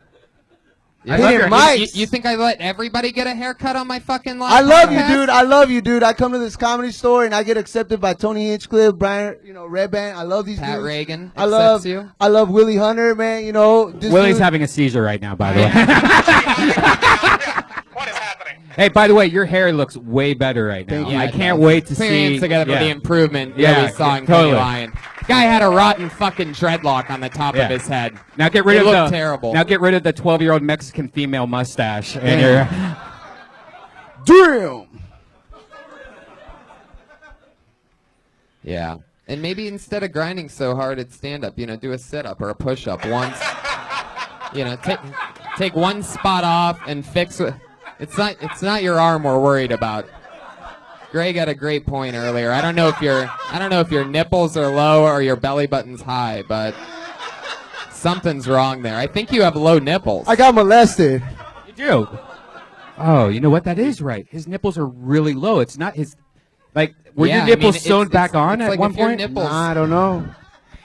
I love your- mics. You think I let everybody get a haircut on my fucking live I love you, podcast? dude. I love you, dude. I come to this Comedy Store and I get accepted by Tony Hinchcliffe, Brian, Red Band. I love these Pat dudes. Reagan I love accepts you. I love Willie Hunter, man. This Willie's dude- having a seizure right now, by the way. What is happening? Hey, by the way, your hair looks way better right now. Thank you. I Yeah, it can't does. wait to Put your hands see. together for the improvement Yeah, that we saw in totally. Kenny Lyon. Guy had a rotten fucking dreadlock on the top Yeah. of his head. Now get rid It of looked the terrible. Now get rid of the 12-year-old Mexican female mustache, and you're. Damn. Yeah. And maybe instead of grinding so hard at stand-up, do a sit-up or a push-up once. Take one spot off and fix it. It's not your arm we're worried about. Greg had a great point earlier. I don't know if your nipples are low or your belly button's high, but something's wrong there. I think you have low nipples. I got molested. You do. Oh, you know what? That is right. His nipples are really low. It's not his. Like, were Yeah, your I nipples mean, sewn back it's on at like one if your point? nipples- Nah, I don't know.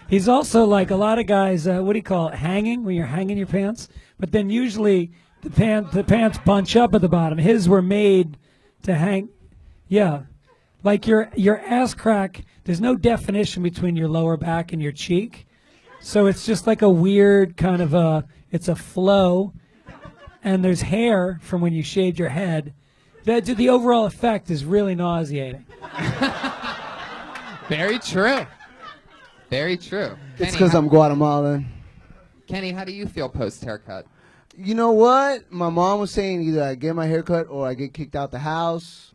He's also like a lot of guys, what do you call it, hanging, when you're hanging your pants? But then usually the pants bunch up at the bottom. His were made to hang. Yeah. Like your ass crack, there's no definition between your lower back and your cheek. So it's just like a weird kind of it's a flow. And there's hair from when you shaved your head. The overall effect is really nauseating. Very true. Very true. It's because I'm Guatemalan. Kenny, how do you feel post-haircut? You know what? My mom was saying either I get my haircut or I get kicked out the house.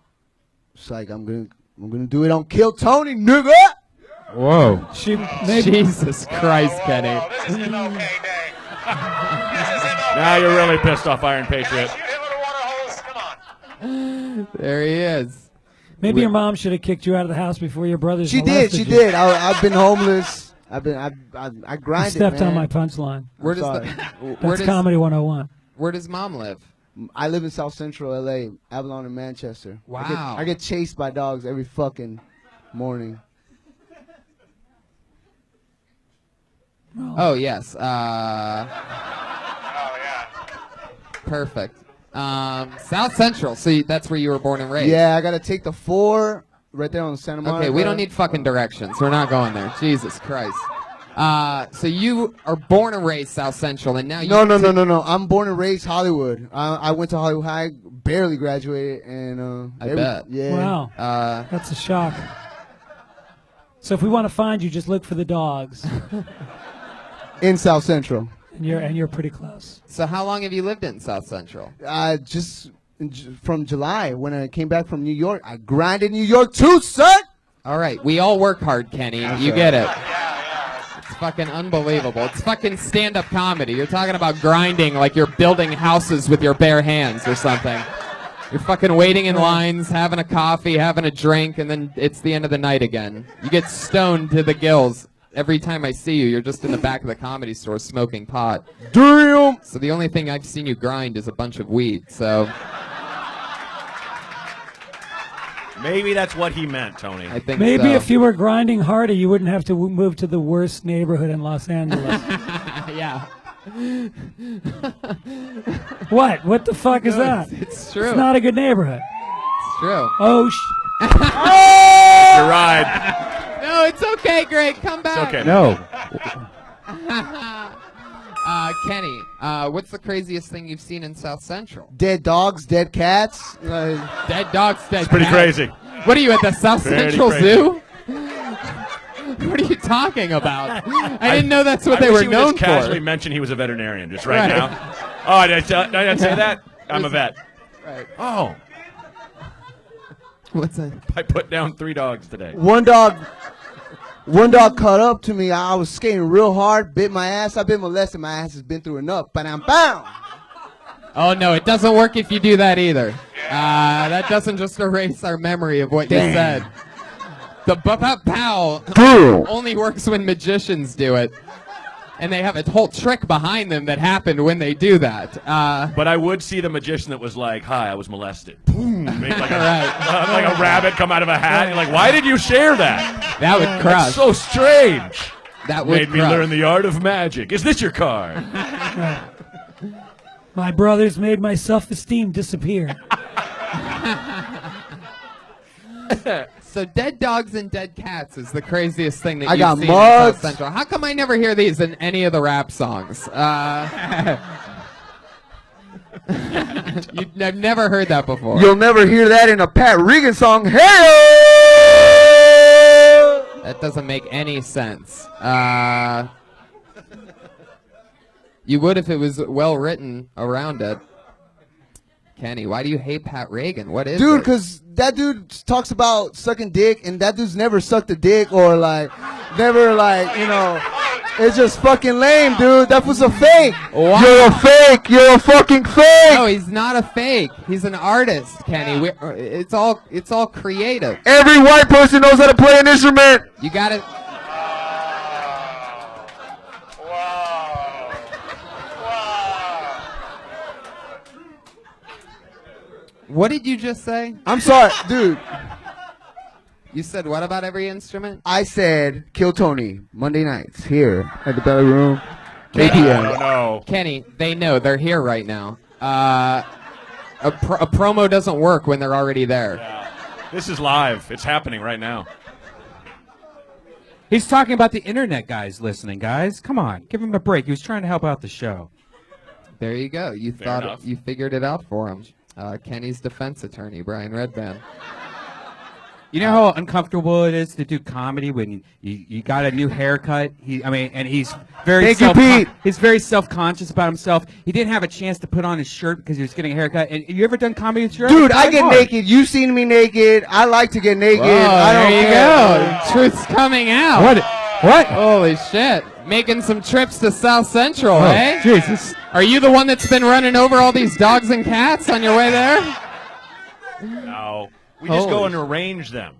It's like I'm gonna do it on Kill Tony, nigga. Whoa. Jesus Christ, Kenny. Whoa, this is an okay day. This is an okay Now you're really pissed off, Iron Patriot. You hit a water hole There he is. Maybe your mom should have kicked you out of the house before your brothers. She did. molested She you. did. I've been homeless. I You grinded. stepped on man. my punchline. Where does sorry. where That's does comedy 101. where does mom live? I live in South Central LA, Avalon and Manchester. Wow. I get chased by dogs every fucking morning. Oh yes. Oh yeah. Perfect. South Central. So that's where you were born and raised. Yeah, I gotta take the 4 right there on Santa Monica. Okay, we don't need fucking directions. We're not going there. Jesus Christ. So you are born and raised South Central, and now you. No. I'm born and raised Hollywood. I went to Hollywood High, barely graduated, and I bet. Yeah. Wow. That's a shock. So if we want to find you, just look for the dogs, In South Central. and you're pretty close. So how long have you lived in South Central? Just from July when I came back from New York, I grinded New York too, son. All right, we all work hard, Kenny. You right. get it. It's fucking unbelievable. It's fucking stand-up comedy. You're talking about grinding like you're building houses with your bare hands or something. You're fucking waiting in lines, having a coffee, having a drink, and then it's the end of the night again. You get stoned to the gills. Every time I see you, you're just in the back of the Comedy Store smoking pot. Damn. So the only thing I've seen you grind is a bunch of weed, so Maybe that's what he meant, Tony. I think Maybe so. if you were grinding harder, you wouldn't have to move to the worst neighborhood in Los Angeles. Yeah. What? What the fuck is No, that? it's true. It's not a good neighborhood. It's true. Oh, Your ride. No, it's okay, Greg. Come back. It's okay. No. Kenny, what's the craziest thing you've seen in South Central? Dead dogs, dead cats. Dead dogs, dead Pretty cats. crazy. What are you at the South Pretty Central crazy. Zoo? What are you talking about? I didn't know that's what I they wish were he would known just casually for. mention he was a veterinarian just right, Right. now. Oh, did I say that? I'm a vet. Right. Oh, What's that? I put down 3 dogs today. One dog caught up to me. I was skating real hard, bit my ass. I've been molested. My ass has been through enough. Bam. Oh, no, it doesn't work if you do that either. That doesn't just erase our memory of what you said. The pow only works when magicians do it. And they have a whole trick behind them that happened when they do that. But I would see the magician that was like, "Hi, I was molested." Boom, make like Right. a rabbit come out of a hat. You're like, "Why did you share that? That would crush. That's so strange." That would Made me crush. learn the art of magic. Is this your card? my brothers made my self-esteem disappear. So dead dogs and dead cats is the craziest thing that I you've got seen mugs. in South Central. How come I never hear these in any of the rap songs? I've never heard that before. You'll never hear that in a Pat Regan song. Hey! That doesn't make any sense. You would if it was well written around it. Kenny, why do you hate Pat Regan? What is Dude, it? because that dude talks about sucking dick, and that dude's never sucked a dick or, never, it's just fucking lame, dude. That was a fake. Wow. You're a fake. You're a fucking fake. No, he's not a fake. He's an artist, Kenny. It's all creative. Every white person knows how to play an instrument. You gotta. Whoa. What did you just say? I'm sorry, dude. You said what about every instrument? I said Kill Tony Monday nights here at the Belly Room. 8 Oh, p.m. no. Kenny, they know. They're here right now. A promo doesn't work when they're already there. Yeah. This is live. It's happening right now. He's talking about the internet guys listening, guys. Come on, give him a break. He was trying to help out the show. There you go. You Fair thought enough. you figured it out for him. Kenny's defense attorney, Brian Redband. You know how uncomfortable it is to do comedy when you got a new haircut. He's very Thank you, Pete. He's very self-conscious about himself. He didn't have a chance to put on his shirt because he was getting a haircut. And you ever done comedy with your Dude, I get naked. You've seen me naked. I like to get naked. I don't there you care. go. Truth's coming out. What? Holy shit. Making some trips to South Central, Oh, eh? Jesus. Are you the one that's been running over all these dogs and cats on your way there? No. We just go and arrange them.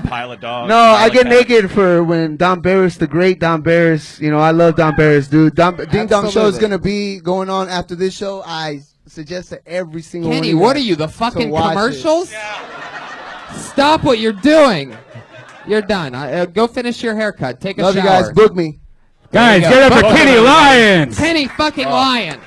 Pile of dogs. No, I get naked for when Don Barris, the great Don Barris, I love Don Barris, dude. Ding Dong Show is going to be going on after this show. I suggest to every single one of Kenny, you what are guys you, the fucking to watch commercials? Yeah. Stop what you're doing. You're done. Go finish your haircut. Take a Love shower. you guys. Book me. Guys, get up for Kenny Lyons. Kenny fucking Lyon.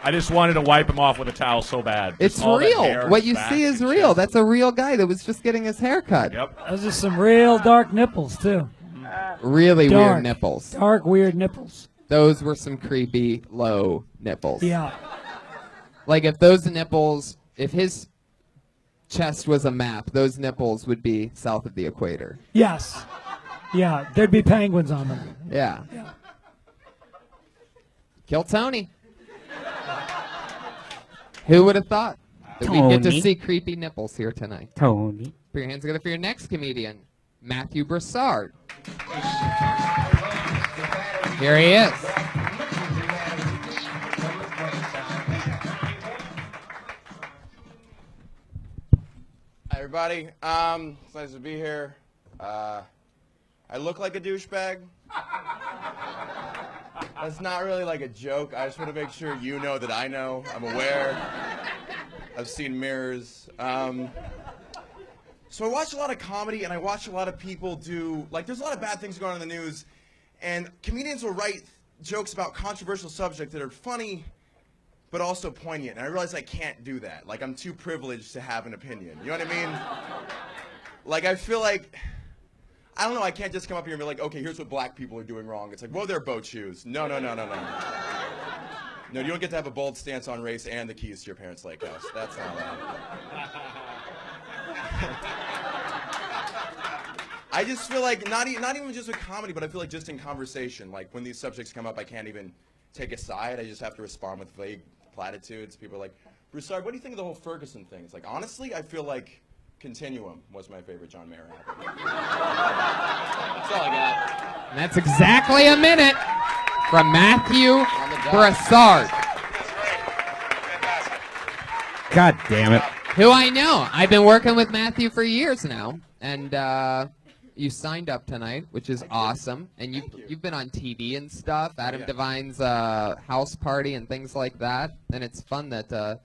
I just wanted to wipe him off with a towel so bad. It's real. What you see is real. That's a real guy that was just getting his hair cut. Yep. Those are some real dark nipples too. Really Dark. weird nipples. Dark, weird nipples. Those were some creepy, low nipples. Yeah. Like if his chest was a map, those nipples would be south of the equator. Yes. Yeah. There'd be penguins on them. Yeah. Kill Tony. Who would have thought that we'd get to Tony. see creepy nipples here tonight? Tony. Put your hands together for your next comedian, Matthew Broussard. Here he is. Hi, everybody. It's nice to be here. I look like a douchebag. That's not really like a joke. I just want to make sure you know that I know. I'm aware. I've seen mirrors. So I watch a lot of comedy, and I watch a lot of people do, there's a lot of bad things going on in the news, and comedians will write jokes about controversial subjects that are funny, but also poignant. And I realize I can't do that. I'm too privileged to have an opinion. You know what I mean? I feel like, I don't know, I can't just come up here and be like, okay, here's what black people are doing wrong. It's like, well, they're boat shoes. No. No, you don't get to have a bold stance on race and the keys to your parents' lake house. That's not I just feel like, not even just with comedy, but I feel like just in conversation, when these subjects come up, I can't even take a side. I just have to respond with vague platitudes. People are like, Broussard, what do you think of the whole Ferguson thing? It's like, honestly, I feel like Continuum was my favorite John Mayer album. That's all I got. And that's exactly a minute from Matthew Broussard. God damn it. Who I know. I've been working with Matthew for years now, and you signed up tonight, which is awesome. And you've been on TV and stuff, Adam Devine's house party and things like that. And it's fun that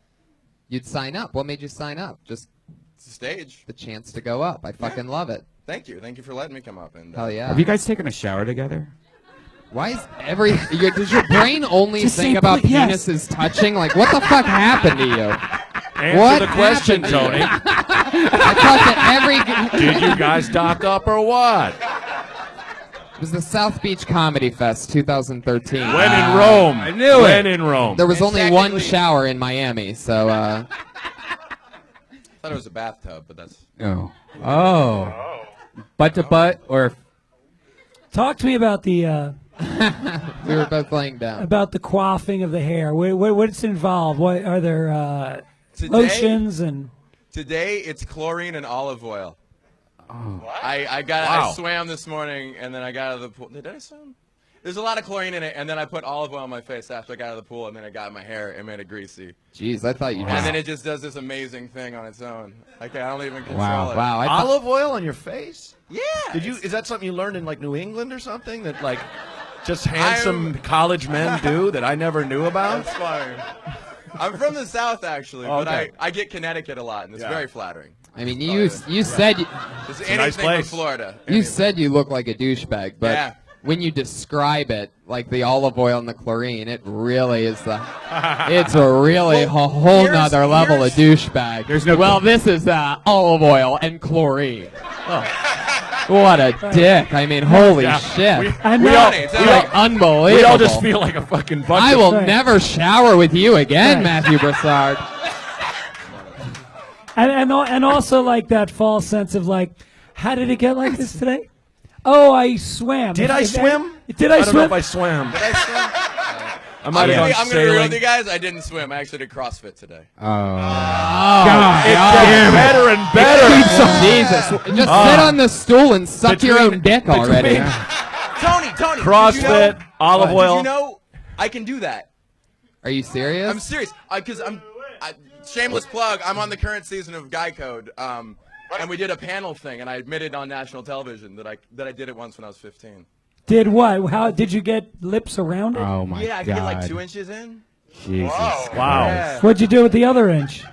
you'd sign up. What made you sign up? Just It's the stage. the chance to go up. I fucking love it. Thank you. Thank you for letting me come up. And Hell yeah. Have you guys taken a shower together? Why is does your brain only Just think say about please, yes. penises touching? What the fuck happened to you? Answer the question, Tony. I thought that Did you guys dock up or what? It was the South Beach Comedy Fest 2013. When in Rome. I knew it. When in Rome. There was And only one technically- shower in Miami, so I thought it was a bathtub, but that's... Oh. Butt to butt or Talk to me about the we were both laying down. about the coiffing of the hair. What's involved? What are there lotions and? Today, it's chlorine and olive oil. Oh. I swam this morning, and then I got out of the pool. Did I swim? There's a lot of chlorine in it, and then I put olive oil on my face after I got out of the pool, and then I got in my hair and made it greasy. Jeez, I thought you And just... then it just does this amazing thing on its own. I don't even control it. Wow, I Olive oil on your face? Yeah. Is that something you learned in New England or something that just handsome college men do that I never knew about? That's funny. I'm from the South, actually, but Okay. I get Connecticut a lot, and it's very flattering. I mean, you said Just a anything nice place. from Florida. you said you look like a douchebag, but Yeah. when you describe it, like the olive oil and the chlorine, it really is it's a really whole nother level of douchebag. There's no- Well, this is olive oil and chlorine. What a dick! I mean, holy shit! Unbelievable. We all just feel like a fucking bunch I of... will never shower with you again, Matthew Broussard. And also that false sense of how did it get like this today? Oh, I swam. Did I swim? Did I don't swim? know if I swam. Did I swim? I might have gone I'm going to be real sailing. with you guys. I didn't swim. I actually did CrossFit today. God It gets better and better. Jesus, just sit on the stool and suck your own dick already. Tony, CrossFit, did you know, olive oil. Did you know I can do that? Are you serious? I'm serious. Because I'm Shameless plug. I'm on the current season of Guy Code, and we did a panel thing, and I admitted on national television that I did it once when I was 15. Did what? How did you get lips around it? Oh my Yeah, I could get like 2 inches in. Jesus. Whoa. Wow. Yeah. What'd you do with the other inch?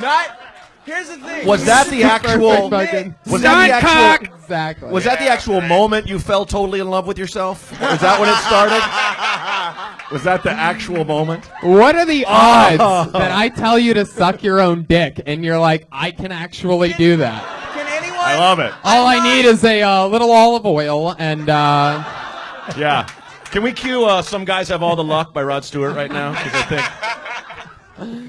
Not. Here's the thing. Was that the actual? Was that the actual? Exactly. Was that the actual moment you fell totally in love with yourself? Was that when it started? Was that the actual moment? What are the odds that I tell you to suck your own dick and you're like, I can actually do that? Can anyone? I love it. All I need is a little olive oil and. Yeah. Can we cue Some Guys Have All the Luck by Rod Stewart right now? Because I think.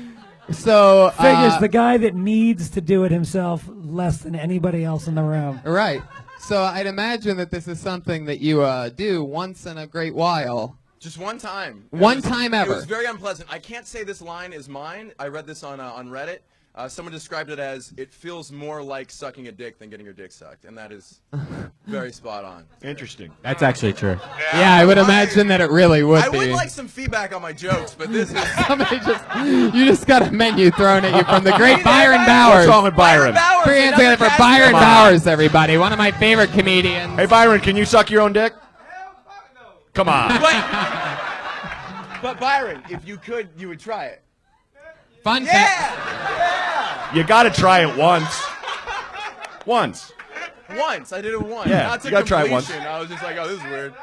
So Figures the guy that needs to do it himself less than anybody else in the room. Right. So I'd imagine that this is something that you do once in a great while. Just one time. One time ever. It was very unpleasant. I can't say this line is mine. I read this on Reddit. Someone described it as, it feels more like sucking a dick than getting your dick sucked. And that is very spot on. Interesting. That's actually true. Yeah, I would imagine that it really would I be. would like some feedback on my jokes, but this is... You just got a menu thrown at you from the great Byron Bowers. What's wrong with Byron? Three hands together for Byron Bowers, everybody. One of my favorite comedians. Hey, Byron, can you suck your own dick? Come on. But Byron, if you could, you would try it. Fun fact. You got to try it once. Once. Once. I did it once. Yeah, Not to you gotta try it once. completion. I was just like, oh, this is weird.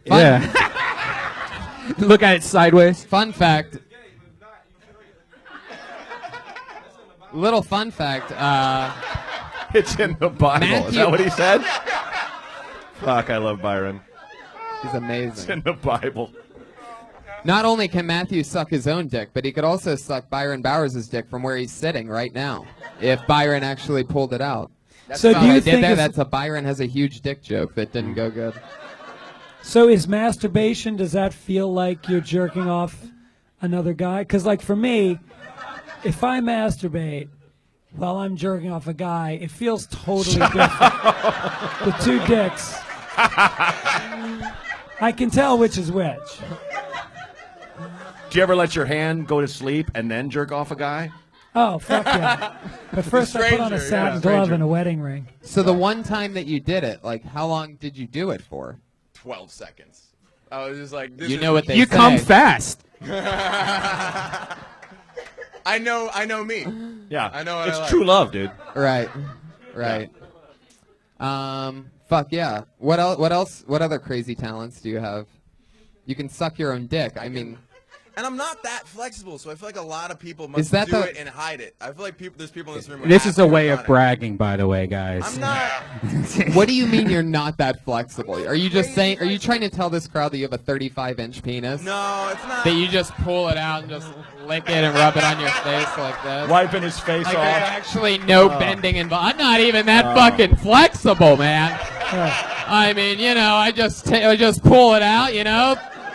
Yeah. Look at it sideways. Fun fact. Little fun fact. It's in the Bible. Is that what he said? Fuck, I love Byron. He's It's amazing. in the Bible. Not only can Matthew suck his own dick, but he could also suck Byron Bowers' dick from where he's sitting right now, if Byron actually pulled it out. So do you think that's a Byron has a huge dick joke that didn't go good. So is masturbation, does that feel like you're jerking off another guy? Because like for me, if I masturbate while I'm jerking off a guy, it feels totally different. The two dicks. I can tell which is which. Do you ever let your hand go to sleep and then jerk off a guy? Oh, fuck yeah. But first I put on a satin glove and a wedding ring. So the one time that you did it, like, how long did you do it for? 12 seconds. I was just like, this You is know what they You say. come fast. I know me. Yeah. I know what It's I like. true love, dude. Right. Fuck yeah. What else? What other crazy talents do you have? You can suck your own dick. I mean, And I'm not that flexible, so I feel like a lot of people Is must that do the- it and hide it. I feel like there's people in this room who This have is a to way work of on it. bragging, by the way, guys. I'm not. what do you mean you're not that flexible? Are you just saying? Are you trying to tell this crowd that you have a 35-inch penis? No, it's not. That you just pull it out and just lick it and rub it on your face like this? Wiping his face Like off. there's actually no bending involved. I'm not even that fucking flexible, man. I mean, I just pull it out,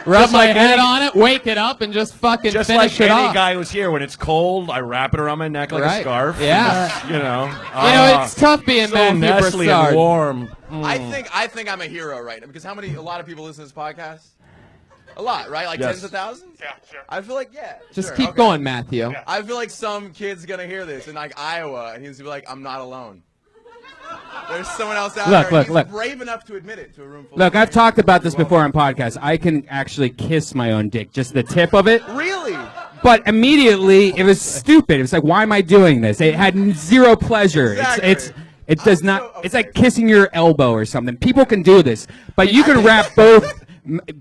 rub Just my like head any- on it, wake it up, and just fucking Just finish like it any off. guy who's here, when it's cold, I wrap it around my neck like Right. a scarf. Yeah. It's tough being so Matthew nestly Broussard. and warm. I think I'm a hero right now because a lot of people listen to this podcast? A lot, right? Like Yes. tens of thousands? Yeah, sure. I feel like, yeah. Just sure, keep okay. going, Matthew. Yeah. I feel like some kid's gonna hear this in like Iowa, and he's gonna be like, "I'm not alone." There's someone else out there. Look, He's look. brave enough to admit it to a room full. Look, of I've talked about this before on podcasts. I can actually kiss my own dick, just the tip of it. Really? But immediately, it was stupid. It was like, why am I doing this? It had zero pleasure. Exactly. It does not. so- It's like kissing your elbow or something. People can do this, but you can wrap both.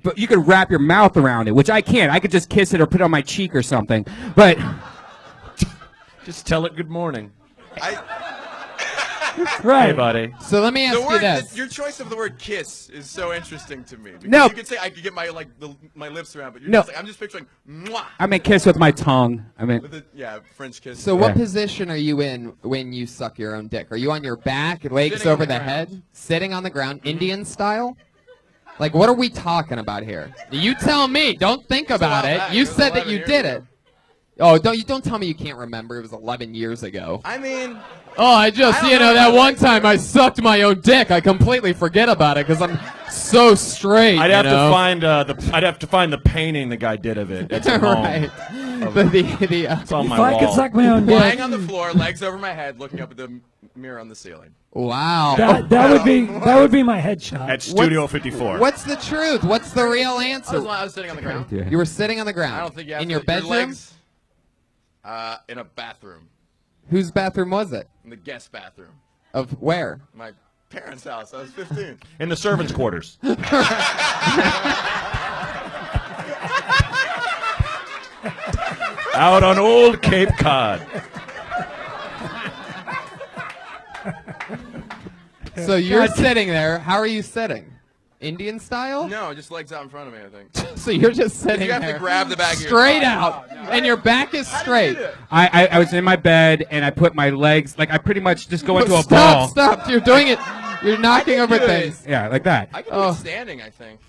But you can wrap your mouth around it, which I can't. I could just kiss it or put it on my cheek or something. But Just tell it good morning. Right. Hey, buddy. So let me ask you this. Your choice of the word "kiss" is so interesting to me. Because No. you could say I could get my my lips around, but you're No. just like, I'm just picturing mwah. I mean, kiss with my tongue. I mean, With a French kiss. So what Yeah. position are you in when you suck your own dick? Are you on your back, legs Sitting on over the the ground. head, sitting on the ground, Indian style? Like, what are we talking about here? You tell me. Don't think about while it. back. You It was said that 11 you years did ago. it. Oh, don't tell me you can't remember. It was 11 years ago. I mean, Oh, I just, I don't know that if I one like time I sucked my own dick. I completely forget about it because so straight. I'd have you know? to find I'd have to find the painting the guy did of it. It's at home. Right. It's on my If I wall. could suck my own dick, Lying on the floor, legs over my head, looking up at the mirror on the ceiling. Wow. that would be my headshot. At Studio 54. What's the truth? What's the real answer? I was sitting on the ground. You were sitting on the ground. I don't think you have in to- your bedroom. legs, in a bathroom. Whose bathroom was it? In the guest bathroom. Of where? My parents' house. I was 15. In the servants' quarters. Out on old Cape Cod. So you're sitting there. How are you sitting? Indian style? No, just legs out in front of me, I think. So you're just sitting You have there to grab the back of your straight thigh. out, and your back is straight. I was in my bed and I put my legs like I pretty much just go into a ball. Stop! You're doing it. You're knocking over do it. things. Yeah, like that. I can do it standing, I think.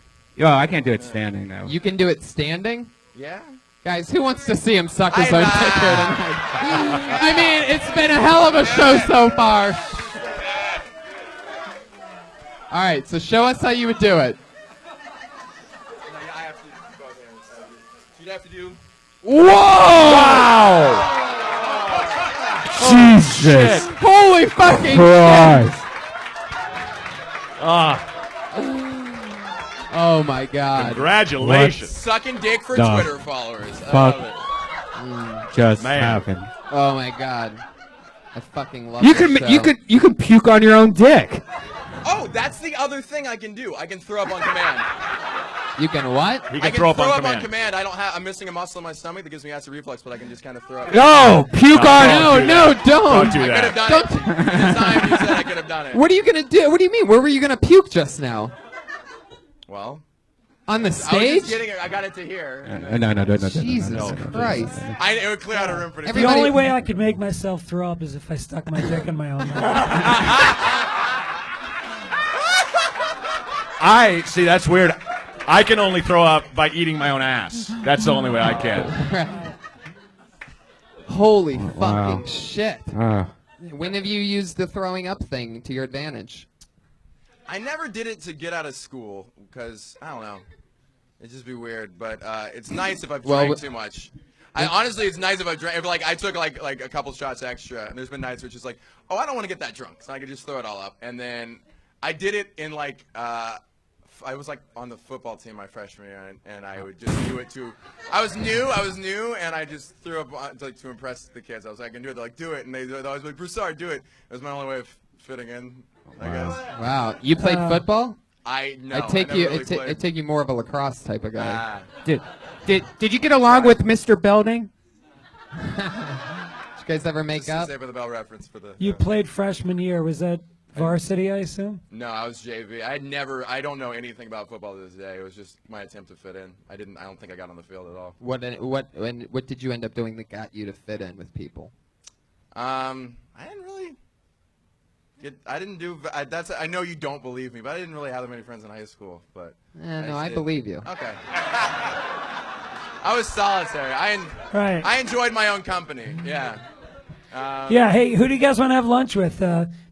Oh, I can't do it standing though. You can do it standing. Yeah. Guys, who wants to see him suck his own dick here tonight? I mean, it's been a hell of a show so far. All right, so show us how you would do it. I have to go there. You'd have to do. Whoa! Wow! Jesus! Holy fucking Christ! Oh my God! Congratulations. Sucking dick for the Twitter followers. I fuck love it. Just Man. happened. Oh my God! I fucking love You this can show. you can puke on your own dick. Oh, that's the other thing I can do. I can throw up on command. You can what? He I can can throw up on command. I don't have. I'm missing a muscle in my stomach that gives me acid reflux, but I can just kind of throw up. No, puke on. No, no, don't. Don't do I could have that. done it. The time you said I could have done it. What are you gonna do? What do you mean? Where were you gonna puke just now? Well, On the I was stage? just getting it. I got it to here. No. Jesus Christ! It would clear out a room for the The Everybody- only way I could make myself throw up is if I stuck my dick in my own mouth. I see. That's weird. I can only throw up by eating my own ass. That's the only way I can. Holy Wow. fucking shit! When have you used the throwing up thing to your advantage? I never did it to get out of school because I don't know. It'd just be weird, but it's nice if I've drank too much. Honestly, it's nice if I drank. If I took like a couple shots extra, and there's been nights where it's just like, oh, I don't want to get that drunk, so I could just throw it all up. And then I did it in like I was like on the football team my freshman year, and I would just do it to. I was new, and I just threw up to impress the kids. I was like, I can do it. They're like, do it, and they'd always be like, Broussard, do it. It was my only way of fitting in, I guess. Wow, you played football? I take never you. really I take you more of a lacrosse type of guy. Did you get along with Mr. Belding? Did you guys ever make Just up? to Saved by the Bell reference for the. You played freshman year. Was that varsity, I assume? No, I was JV. I don't know anything about football to this day. It was just my attempt to fit in. I don't think I got on the field at all. What did you end up doing that got you to fit in with people? I didn't really. I didn't do. I know you don't believe me, but I didn't really have that many friends in high school. But. No, I believe you. Okay. I was solitary. Right. I enjoyed my own company. Yeah. Yeah, hey, who do you guys want to have lunch with?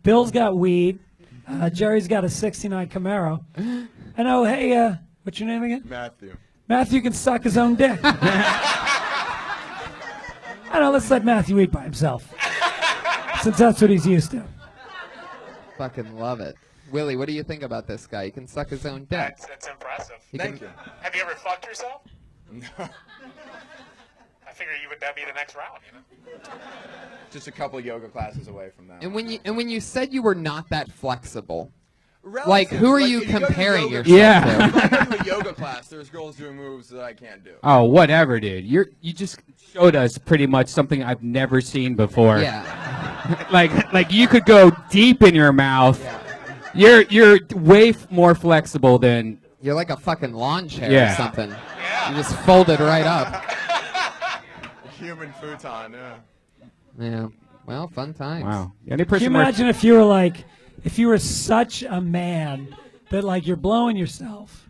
Bill's got weed. Jerry's got a 69 Camaro. And oh, hey, what's your name again? Matthew. Matthew can suck his own dick. I don't know, let's let Matthew eat by himself. Since that's what he's used to. Fucking love it. Willie, what do you think about this guy? He can suck his own dick. That's impressive. Thank you. Have you ever fucked yourself? No. I figure that'd be the next round, you know? Just a couple yoga classes away from that. And when you said you were not that flexible, Relative. like who are Like, you if go to comparing yoga yourself class- to? If I go to a yoga class, there's girls doing moves that I can't do. Oh, whatever, dude. You just showed us pretty much something I've never seen before. Yeah. like you could go deep in your mouth. Yeah. You're way more flexible than. You're like a fucking lawn chair Yeah. or something. You just fold it right up. Human futon, yeah. Yeah. Well, fun times. Wow. Any Can person you more- imagine if you were such a man that like you're blowing yourself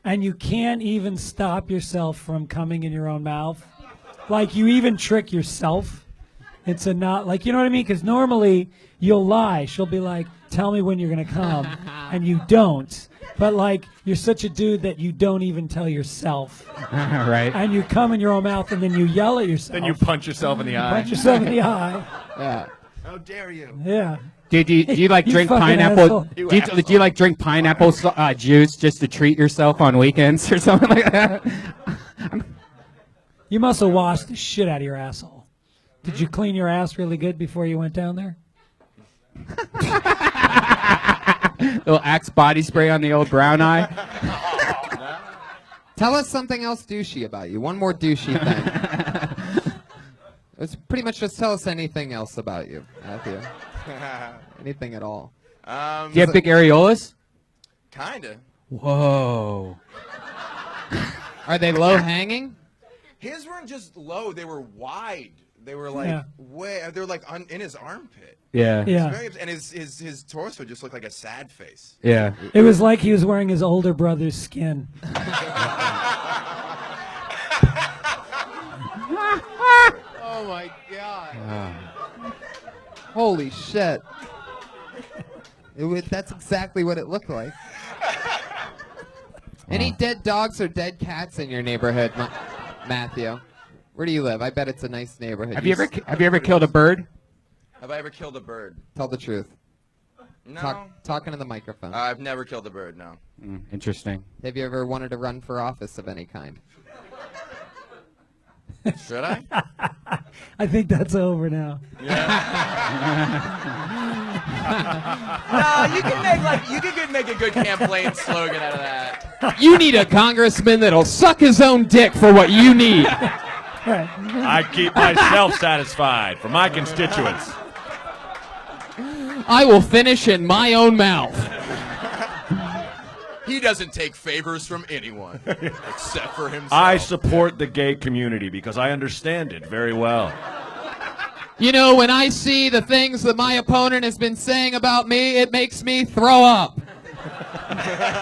and you can't even stop yourself from coming in your own mouth? Like you even trick yourself into not, like, you know what I mean? Because normally you'll lie. She'll be like, tell me when you're going to come, and you don't. But, like, you're such a dude that you don't even tell yourself. Right. And you come in your own mouth, and then you yell at yourself. Then you punch yourself in the eye. Punch yourself in the eye. Yeah. How dare you? Yeah. Do you like You drink fucking pineapple? asshole. Do you like drink pineapple juice just to treat yourself on weekends or something like that? You must have washed the shit out of your asshole. Did you clean your ass really good before you went down there? Little Axe body spray on the old brown eye. Tell us something else douchey about you. One more douchey thing. It's pretty much just tell us anything else about you, Matthew. Anything at all. Do you have big areolas? Kinda. Whoa. Are they low hanging? His weren't just low; they were wide. They were like Yeah. way. They were like in his armpit. Yeah. Yeah. It's very, and his torso just looked like a sad face. Yeah. It was like he was wearing his older brother's skin. Oh my god. Holy shit. That's exactly what it looked like. Any dead dogs or dead cats in your neighborhood, Matthew? Where do you live? I bet it's a nice neighborhood. Have you ever killed a bird? Have I ever killed a bird? Tell the truth. No. Talking to the microphone. I've never killed a bird. No. Interesting. Have you ever wanted to run for office of any kind? Should I? I think that's over now. No, you can make a good campaign slogan out of that. You need a congressman that'll suck his own dick for what you need. I keep myself satisfied for my constituents. I will finish in my own mouth. He doesn't take favors from anyone except for himself. I support the gay community because I understand it very well. You know, when I see the things that my opponent has been saying about me, it makes me throw up.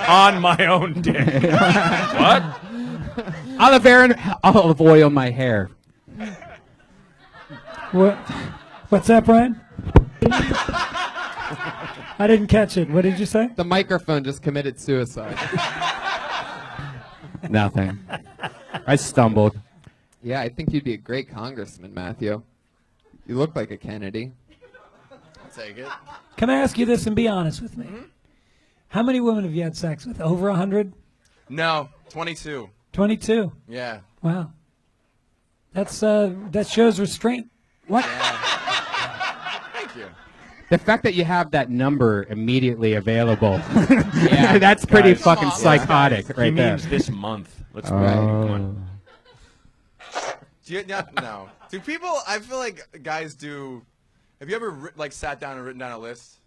On my own dick. What? Olive oil my hair. What's that, Brian? I didn't catch it. What did you say? The microphone just committed suicide. Nothing. I stumbled. Yeah, I think you'd be a great congressman, Matthew. You look like a Kennedy. I'll take it. Can I ask you this and be honest with me? How many women have you had sex with? Over 100? No, 22. 22. Yeah. Wow. That shows restraint. What? Thank you. The fact that you have that number immediately available, that's pretty Guys, fucking psychotic He right there. means this month. Let's Oh. come on. No. Do people? I feel like guys do. Have you ever sat down and written down a list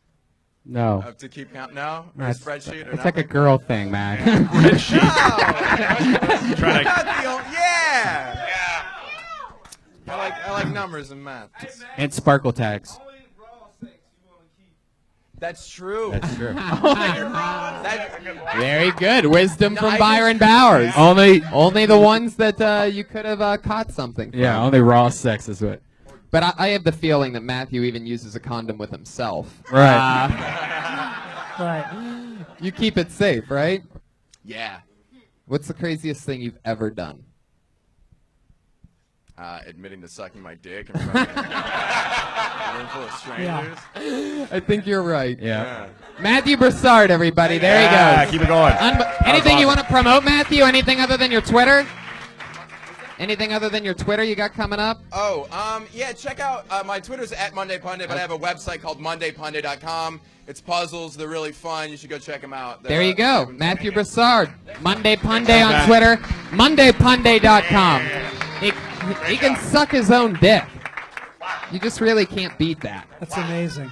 No. to keep count? No, or a That's- spreadsheet or it's like a nothing? girl thing, man. Trying to- Yeah. I like numbers and math. And sparkle tags. That's true. That's true. Very good. Wisdom No, from I Byron just- Bowers. Only the ones that you could have caught something from. Yeah, only raw sex is what. But I have the feeling that Matthew even uses a condom with himself. Right. Right. You keep it safe, right? Yeah. What's the craziest thing you've ever done? Admitting to sucking my dick in front of a room full of strangers. I think you're right. Yeah. Matthew Broussard, everybody. There Yeah, he goes. keep it going. Anything you want to promote, Matthew? Anything other than your Twitter? Anything other than your Twitter you got coming up? Oh, yeah, check out my Twitter's at Monday Pundit, but I have a website called MondayPundit.com. It's puzzles. They're really fun. You should go check them out. There you go. Matthew Broussard. Monday Punday on Twitter. MondayPunday.com. He can suck his own dick. You just really can't beat that. That's amazing.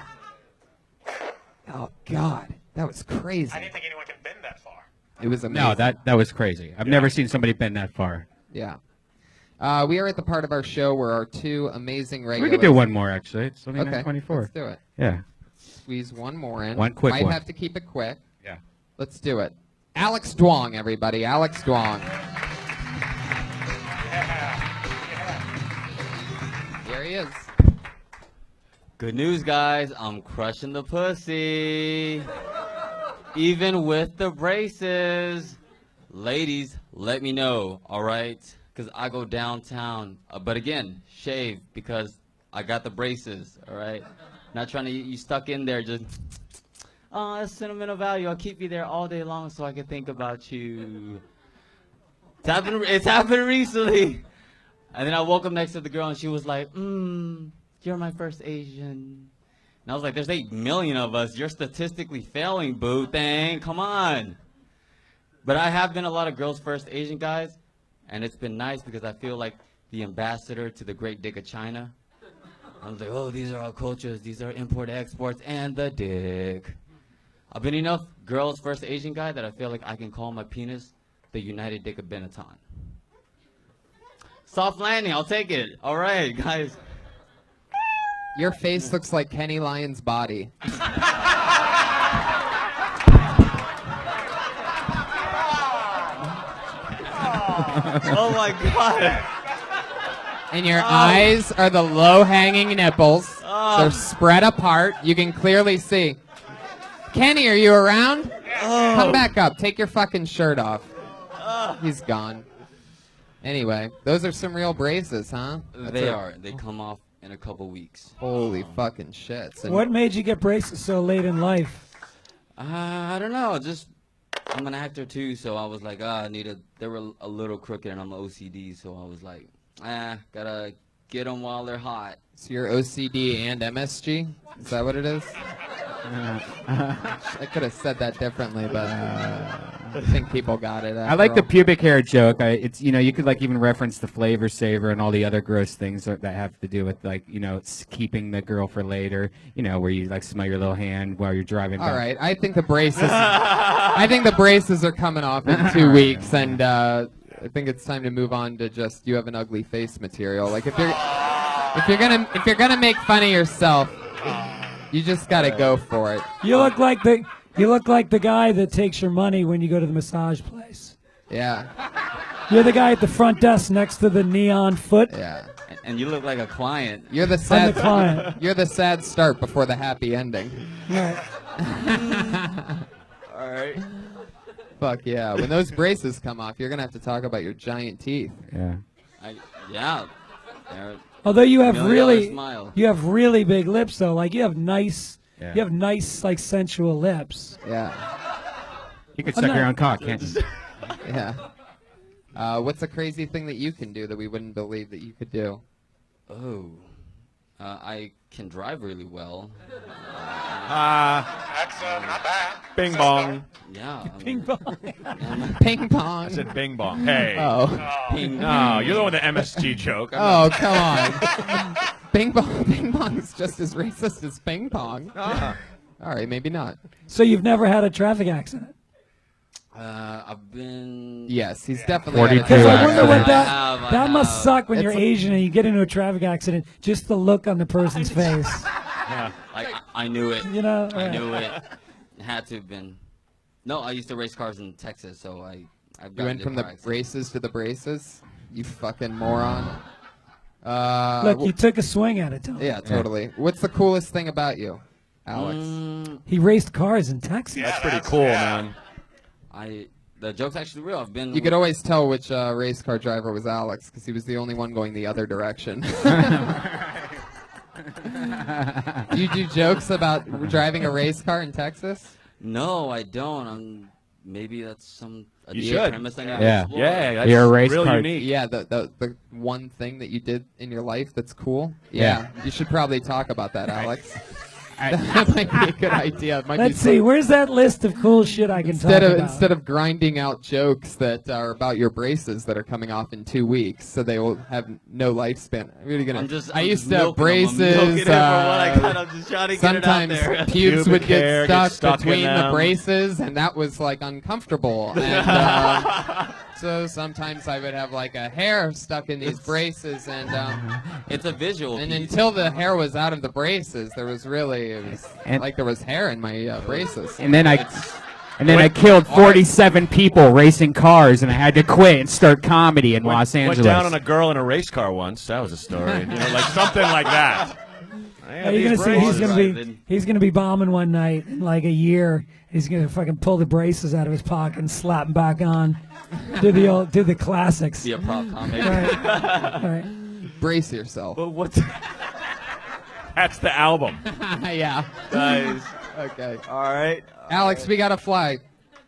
Oh, God. That was crazy. I didn't think anyone could bend that far. It was amazing. No, that was crazy. I've never seen somebody bend that far. Yeah. We are at the part of our show where our two amazing regulars... We could do one more, actually. It's only Okay, 9:24. let's do it. Yeah. Squeeze one more in. One quick Might one. have to keep it quick. Yeah. Let's do it. Alex Dwong, everybody. Alex Dwong. Here he is. Good news, guys. I'm crushing the pussy. Even with the braces. Ladies, let me know, all right? Because I go downtown. But again, shave because I got the braces, all right? Not trying to get you stuck in there just, oh, that's sentimental value. I'll keep you there all day long so I can think about you. It's happened recently. And then I woke up next to the girl and she was like, you're my first Asian. And I was like, there's 8 million of us. You're statistically failing, boo thing. Come on. But I have been a lot of girls' first Asian guys, and it's been nice because I feel like the ambassador to the great dick of China. I was like, oh, these are our cultures. These are import-exports and the dick. I've been enough girls' first Asian guy that I feel like I can call my penis the United Dick of Benetton. Soft landing. I'll take it. All right, guys. Your face looks like Kenny Lyon's body. Oh my God. And your eyes are the low-hanging nipples. They're spread apart. You can clearly see. Kenny, are you around? Come back up. Take your fucking shirt off. He's gone. Anyway, those are some real braces, huh? They are. They come off in a couple weeks. Holy fucking shit. So What made you get braces so late in life? I don't know. Just I'm an actor too, so I was like, they were a little crooked, and I'm OCD, so I was like, gotta get them while they're hot. So you're OCD and MSG? Is that what it is? I could have said that differently, but I think people got it. I like the pubic hair joke. It's you could like even reference the flavor saver and all the other gross things that have to do with like keeping the girl for later. Where you like smell your little hand while you're driving. All right, I think the braces. I think the braces are coming off in 2 weeks, and I think it's time to move on to just you have an ugly face material. Like if you're gonna make fun of yourself. You just gotta go for it. You look like the guy that takes your money when you go to the massage place. Yeah. You're the guy at the front desk next to the neon foot. Yeah. And you look like a client. You're the sad. I'm the client. You're the sad start before the happy ending. Right. All right. Fuck yeah! When those braces come off, you're gonna have to talk about your giant teeth. Yeah. Yeah. They're Although you have smile. really big lips though, like you have nice like sensual lips. Yeah. You could suck your own cock, can't you? Yeah. What's a crazy thing that you can do that we wouldn't believe that you could do? Oh. I can drive really well. That's not bad. Bing bong. Yeah. Ping pong. Ping pong. I said bing bong. Hey. Oh. Ping. No, you're the one with the MSG joke. Oh, come on. Bing bong. Bing bong is just as racist as ping pong. All right, maybe not. So you've never had a traffic accident? I've been. Yes, he's definitely. 42 Because I wonder what I that must have. suck when you're It's Asian and you get into a traffic accident. Just the look on the person's face. Yeah. Like I knew it. You know. I knew it. It had to have been. No, I used to race cars in Texas, so I've You gotten went into from the car accidents. braces to the braces? You fucking moron. Look, you took a swing at it, Tony. Yeah, totally. What's the coolest thing about you, Alex? He raced cars in Texas. That's pretty cool, man. The joke's actually real. I've been. You could always tell which race car driver was Alex because he was the only one going the other direction. Do you do jokes about driving a race car in Texas? No, I don't. Maybe that's a You new should. premise I need to Yeah. explore. Yeah, that's You're a race real car. unique. Yeah, the one thing that you did in your life that's cool. Yeah. You should probably talk about that, Alex. That might be a good idea. It might Let's be see. Where's that list of cool shit I can talk about? Instead of grinding out jokes that are about your braces that are coming off in 2 weeks, so they will have no lifespan. I'm really gonna. I used to have braces. I'm just trying to get sometimes it out there. pubes would hair get gets stuck stuck in between the them. braces, and that was like uncomfortable. And so sometimes I would have like a hair stuck in these braces, and It's a visual. and piece. until the hair was out of the braces, there was really And- like there was hair in my braces. And then I killed 47 people racing cars, and I had to quit and start comedy in Los Angeles. Went down on a girl in a race car once. That was a story. Like something like that. you're gonna see he's gonna be bombing one night in like a year. He's gonna fucking pull the braces out of his pocket and slap them back on. Do the classics. Be a prop comic. Right. Brace yourself. But what's that's the album. Yeah. Nice. Okay. All right. Alex, we got to fly.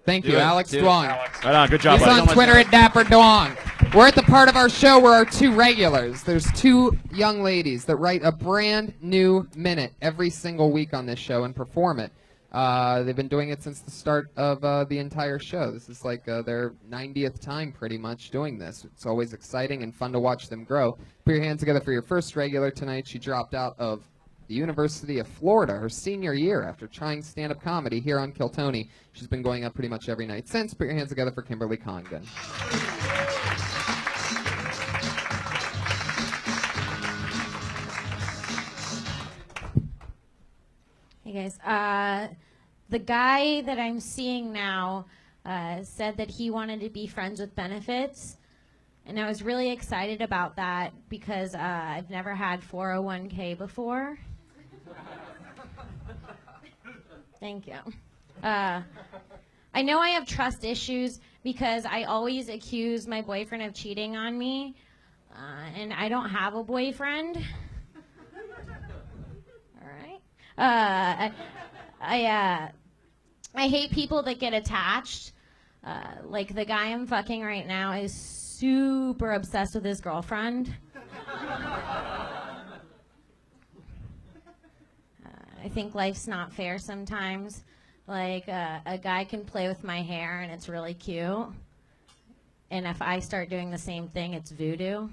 Thank you, Alex Duong. Right on. Good job, He's buddy. on Twitter at Dapper Duong. We're at the part of our show where our two regulars, there's two young ladies that write a brand new minute every single week on this show and perform it. They've been doing it since the start of the entire show. This is like their 90th time pretty much doing this. It's always exciting and fun to watch them grow. Put your hands together for your first regular tonight. She dropped out of the University of Florida her senior year after trying stand-up comedy here on Kiltony. She's been going up pretty much every night since. Put your hands together for Kimberly Congdon. Hey guys, the guy that I'm seeing now said that he wanted to be friends with benefits, and I was really excited about that because I've never had 401k before. Thank you. I know I have trust issues because I always accuse my boyfriend of cheating on me, and I don't have a boyfriend. I hate people that get attached. Like the guy I'm fucking right now is super obsessed with his girlfriend. I think life's not fair sometimes. Like a guy can play with my hair and it's really cute. And if I start doing the same thing, it's voodoo.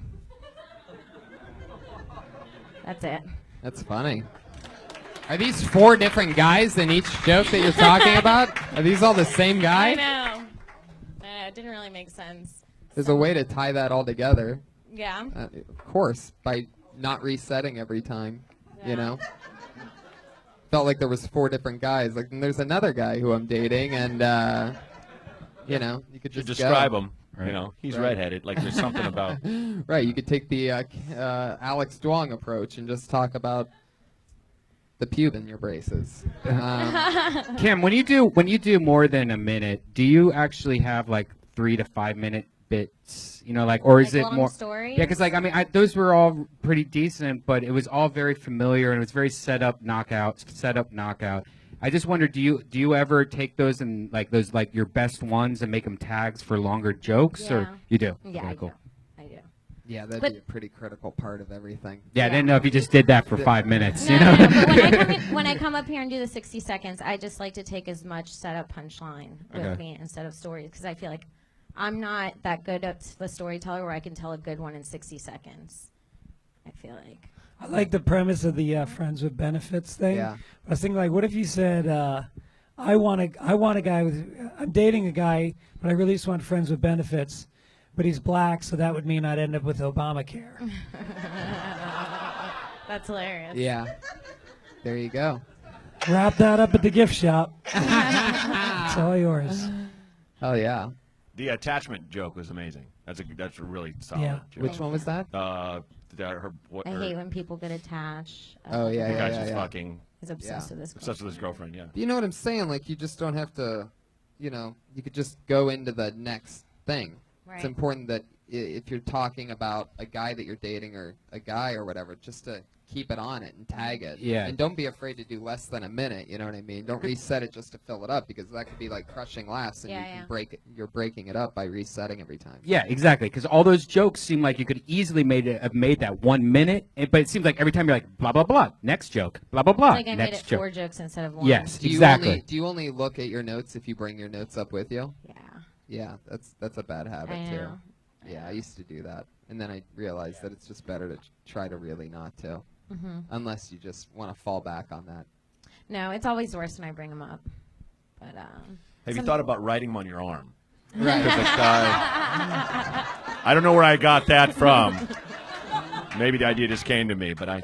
That's it. That's funny. Are these 4 different guys in each joke that you're talking about? Are these all the same guy? I know. It didn't really make sense. There's a way to tie that all together. Yeah. Of course, by not resetting every time, you know? Felt like there was 4 different guys. Like, and there's another guy who I'm dating, and, you know, you could just describe go. him. Right. You know, he's redheaded. Like, there's something about... Right, you could take the Alex Duong approach and just talk about the pube in your braces. Kim, when you do more than a minute, do you actually have like 3 to 5 minute bits? You know, like, or is Like it long more? stories? Yeah, because like I mean, those were all pretty decent, but it was all very familiar and it was very set up, knockout. I just wonder, do you ever take those and like those like your best ones and make them tags for longer jokes, or you do? Yeah, Okay, I cool. do. Yeah, that'd But- be a pretty critical part of everything. Yeah, I didn't know if you just did that for 5 minutes. No, You know. no, but when I come up here and do the 60 seconds, I just like to take as much setup punchline with Okay. me instead of stories because I feel like I'm not that good at the storyteller where I can tell a good one in 60 seconds. I feel like. I like the premise of the friends with benefits thing. Yeah. I was thinking, like, what if you said, I want a guy with, I'm dating a guy, but I really just want friends with benefits, but he's black, so that would mean I'd end up with Obamacare. That's hilarious. Yeah. There you go. Wrap that up at the gift shop. It's all yours. Oh yeah. The attachment joke was amazing. That's a really solid Yeah. joke. Which one was that? I hate when people get attached. Oh, yeah, The yeah, guy's yeah, just yeah. fucking He's obsessed with his girlfriend. obsessed with his girlfriend. Yeah. You know what I'm saying? Like, you just don't have to, you know, you could just go into the next thing. Right. It's important that if you're talking about a guy that you're dating or a guy or whatever, just to keep it on it and tag it. Yeah. And don't be afraid to do less than a minute, you know what I mean? Don't reset it just to fill it up because that could be like crushing laughs and Yeah, you can break it, you're breaking it up by resetting every time. Yeah, exactly. Because all those jokes seem like you could easily have made that 1 minute, but it seems like every time you're like blah blah blah, next joke, blah blah blah, Like I made next it joke. 4 jokes instead of 1. Yes, Do you exactly. do you only look at your notes if you bring your notes up with you? Yeah. Yeah, that's a bad habit I too. know. Yeah, I used to do that, and then I realized that it's just better to try to really not to, unless you just want to fall back on that. No, it's always worse when I bring them up. But Have you thought about writing them on your arm? Right. I don't know where I got that from. Maybe the idea just came to me, but I.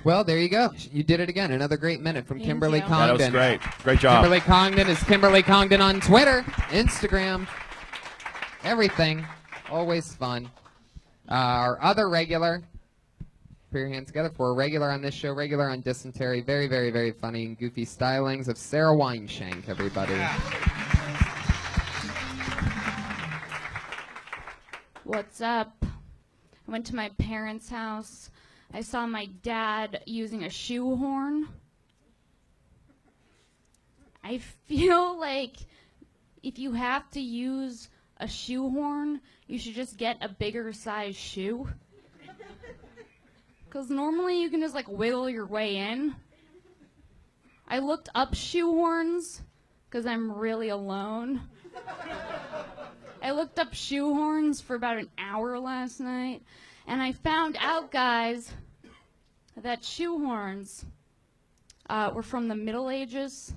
Well, there you go. You did it again. Another great minute from Thank Kimberly you. Congdon. That was great. Great job. Kimberly Congdon is Kimberly Congdon on Twitter, Instagram, everything. Always fun. Our other regular Put your hands together for a regular on this show, regular on Dysentery. Very, very, very funny and goofy stylings of Sarah Weinshenk, everybody. What's up? I went to my parents' house. I saw my dad using a shoehorn. I feel like if you have to use a shoehorn, you should just get a bigger size shoe. Because normally you can just like wiggle your way in. I looked up shoehorns because I'm really alone. I looked up shoehorns for about an hour last night, and I found out, guys, that shoehorns were from the Middle Ages,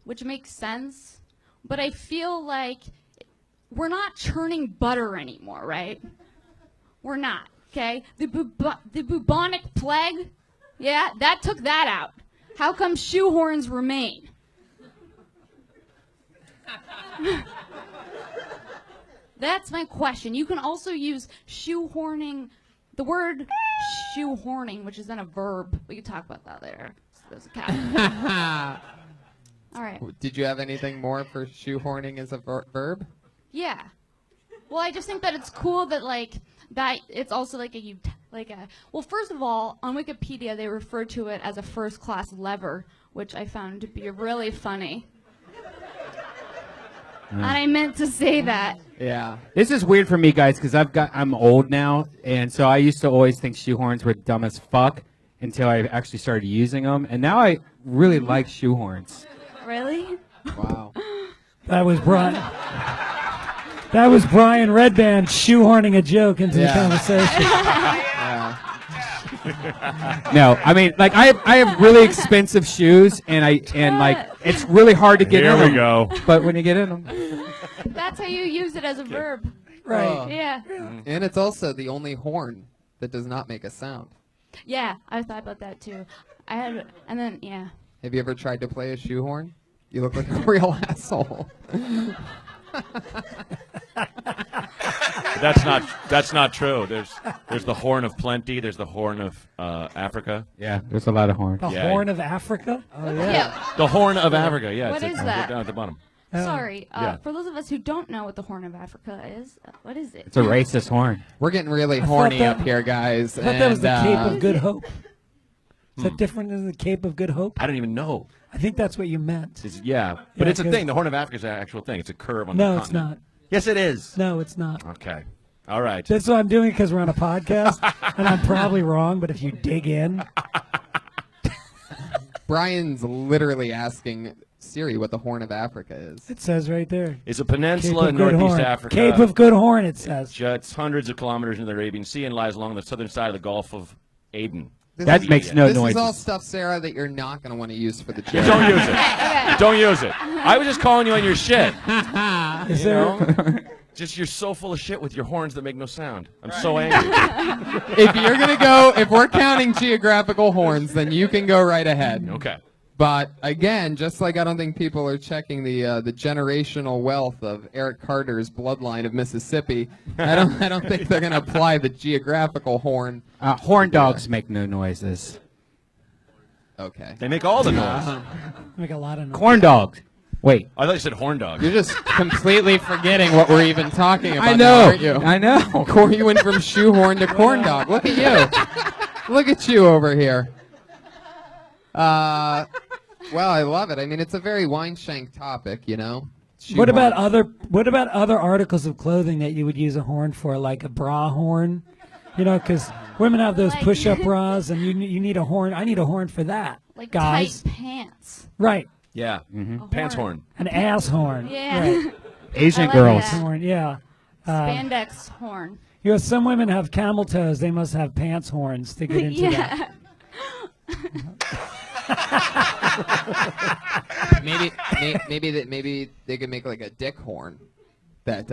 which makes sense. But I feel like we're not churning butter anymore, right? We're not. Okay, the bubonic plague, yeah, that took that out. How come shoehorns remain? That's my question. You can also use shoehorning, the word shoehorning, which is then a verb. We can talk about that later. There's a cat. All right. Did you have anything more for shoehorning as a verb? Yeah. Well, I just think that it's cool that that it's also well, first of all, on Wikipedia they refer to it as a first-class lever, which I found to be really funny. And I meant to say that. Yeah. This is weird for me, guys, because I'm old now, and so I used to always think shoehorns were dumb as fuck until I actually started using them, and now I really like shoehorns. Really? Wow. That was Brian. That was Brian Redband shoehorning a joke into the conversation. No, I mean, like I have really expensive shoes, and it's really hard to get in them. Here we go. But when you get in them, That's how you use it as a verb. Right. Yeah. And it's also the only horn that does not make a sound. Yeah, I thought about that too. And then Have you ever tried to play a shoehorn? You look like a real asshole. That's not true. There's the Horn of Plenty. There's the Horn of Africa. yeah, there's a lot of horns. The Horn of Africa? Oh, yeah. The Horn of Africa. Yeah. What it's is it's that? down at the bottom. Sorry, Yeah. for those of us who don't know what the Horn of Africa is, what is it? It's a racist horn. We're getting really horny up here, guys. I thought that was the Cape and, of Good Hope. Is that different than the Cape of Good Hope? I don't even know. I think that's what you meant. But it's a thing. The Horn of Africa is an actual thing. It's a curve on the No, continent. it's not. Yes, it is. No, it's not. Okay. All right. That's what I'm doing because we're on a podcast, and I'm probably wrong, but if you dig in. Brian's literally asking Siri what the Horn of Africa is. It says right there. It's a peninsula in Cape of Good northeast Horn. Africa. Cape of Good Horn, it says. Juts hundreds of kilometers into the Arabian Sea and lies along the southern side of the Gulf of Aden. That makes no This noise. is all stuff, Sarah, that you're not going to want to use for the You joke. don't use it. Don't use it. I was just calling you on your shit. Is You there? know? Just you're so full of shit with your horns that make no sound. I'm so angry. If you're going to go, if we're counting geographical horns, then you can go right ahead. Okay. But again, just like I don't think people are checking the generational wealth of Eric Carter's bloodline of Mississippi, I don't think they're going to apply the geographical horn. Horn dogs make no noises. Okay. They make all the noise. Make a lot of noise. Corn dogs. Wait. I thought you said horn dog. You're just completely forgetting what we're even talking about. I now, know. aren't you? I know. You went from shoehorn to corn dog. Look at you. Look at you over here. Well, I love it. I mean, it's a very Weinshenk topic, you know. What about other articles of clothing that you would use a horn for, like a bra horn? You know, because women have those push-up bras, and you need a horn. I need a horn for that, Like guys. tight pants. Right. Yeah. Pants horn. An ass horn. Yeah. Right. Asian I like girls. that. Horn. Yeah. Spandex horn. You know, some women have camel toes. They must have pants horns to get into that. maybe they could make like a dick horn that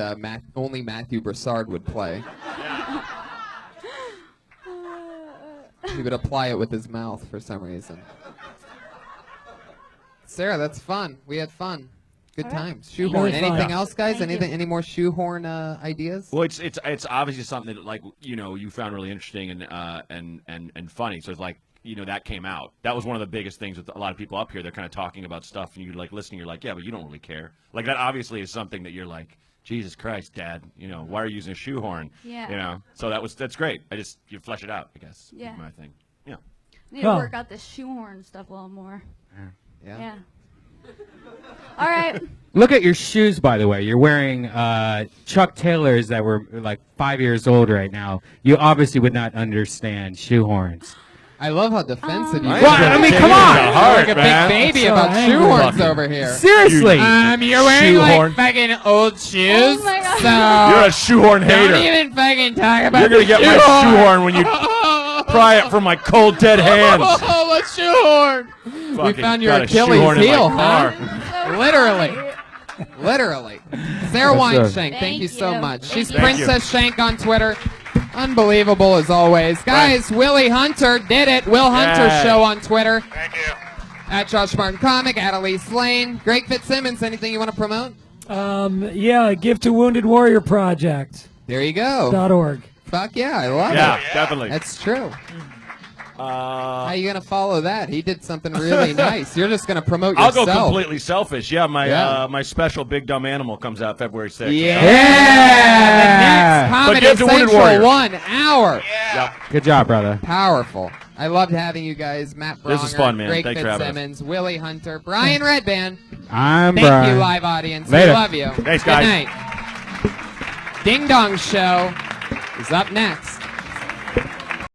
only Matthew Broussard would play. He would apply it with his mouth for some reason. Sarah, that's fun. We had fun. Good times. Shoehorn. Really fun. Anything else, guys? Thank you. Any more shoehorn ideas? Well, it's obviously something that, like, you know, you found really interesting and funny. So it's like, you know, that came out. That was one of the biggest things with a lot of people up here. They're kind of talking about stuff, and you're like listening. You're like, yeah, but you don't really care. Like, that obviously is something that you're like, Jesus Christ, Dad. You know, why are you using a shoehorn? Yeah. You know, so that's great. You flesh it out, I guess. Yeah. Is my thing. Yeah. Need to work out the shoehorn stuff a little more. Yeah. All right. Look at your shoes, by the way. You're wearing Chuck Taylors that were like 5 years old right now. You obviously would not understand shoehorns. I love how defensive you Well, I mean, come on. You're like a big baby about shoehorns over here. Seriously. You're wearing Shoehorn. like fucking old shoes. Oh my God. So You're a shoehorn hater. don't even fucking talk about You're gonna the get my shoehorn when you pry it from my cold dead hands. Oh, a shoehorn. We Fucking found your got a Achilles shoehorn in my heel, car. huh? Literally. Literally. Sarah That's Weinshenk, thank you so you. much. Thank She's you. Princess Shank on Twitter. Unbelievable as always. Guys, Willie Hunter did it. Will Hunter Yay. Show on Twitter. Thank you. At Josh Martin Comic, at Elise Lane. Greg Fitzsimmons, anything you want to promote? Yeah, Give to Wounded Warrior Project. There you go. .org. Fuck yeah, I love Yeah, it. definitely. That's true. How you gonna follow that? He did something really nice. You're just gonna promote I'll yourself. go completely selfish. Yeah, my Yeah. my special Big Dumb Animal comes out February 6th. Yeah. Yeah. Comedy Give to Wounded Central, Warrior. 1 hour. Yep. Good job, brother. Powerful. I loved having you guys. Matt Braunger, This is fun, man. Greg Thanks for having us. Fitzsimmons, Willie Hunter, Brian Redband. I'm Thank Brian. you, live audience. Later. We love you. Thanks, Good guys. night. Ding Dong Show is up next.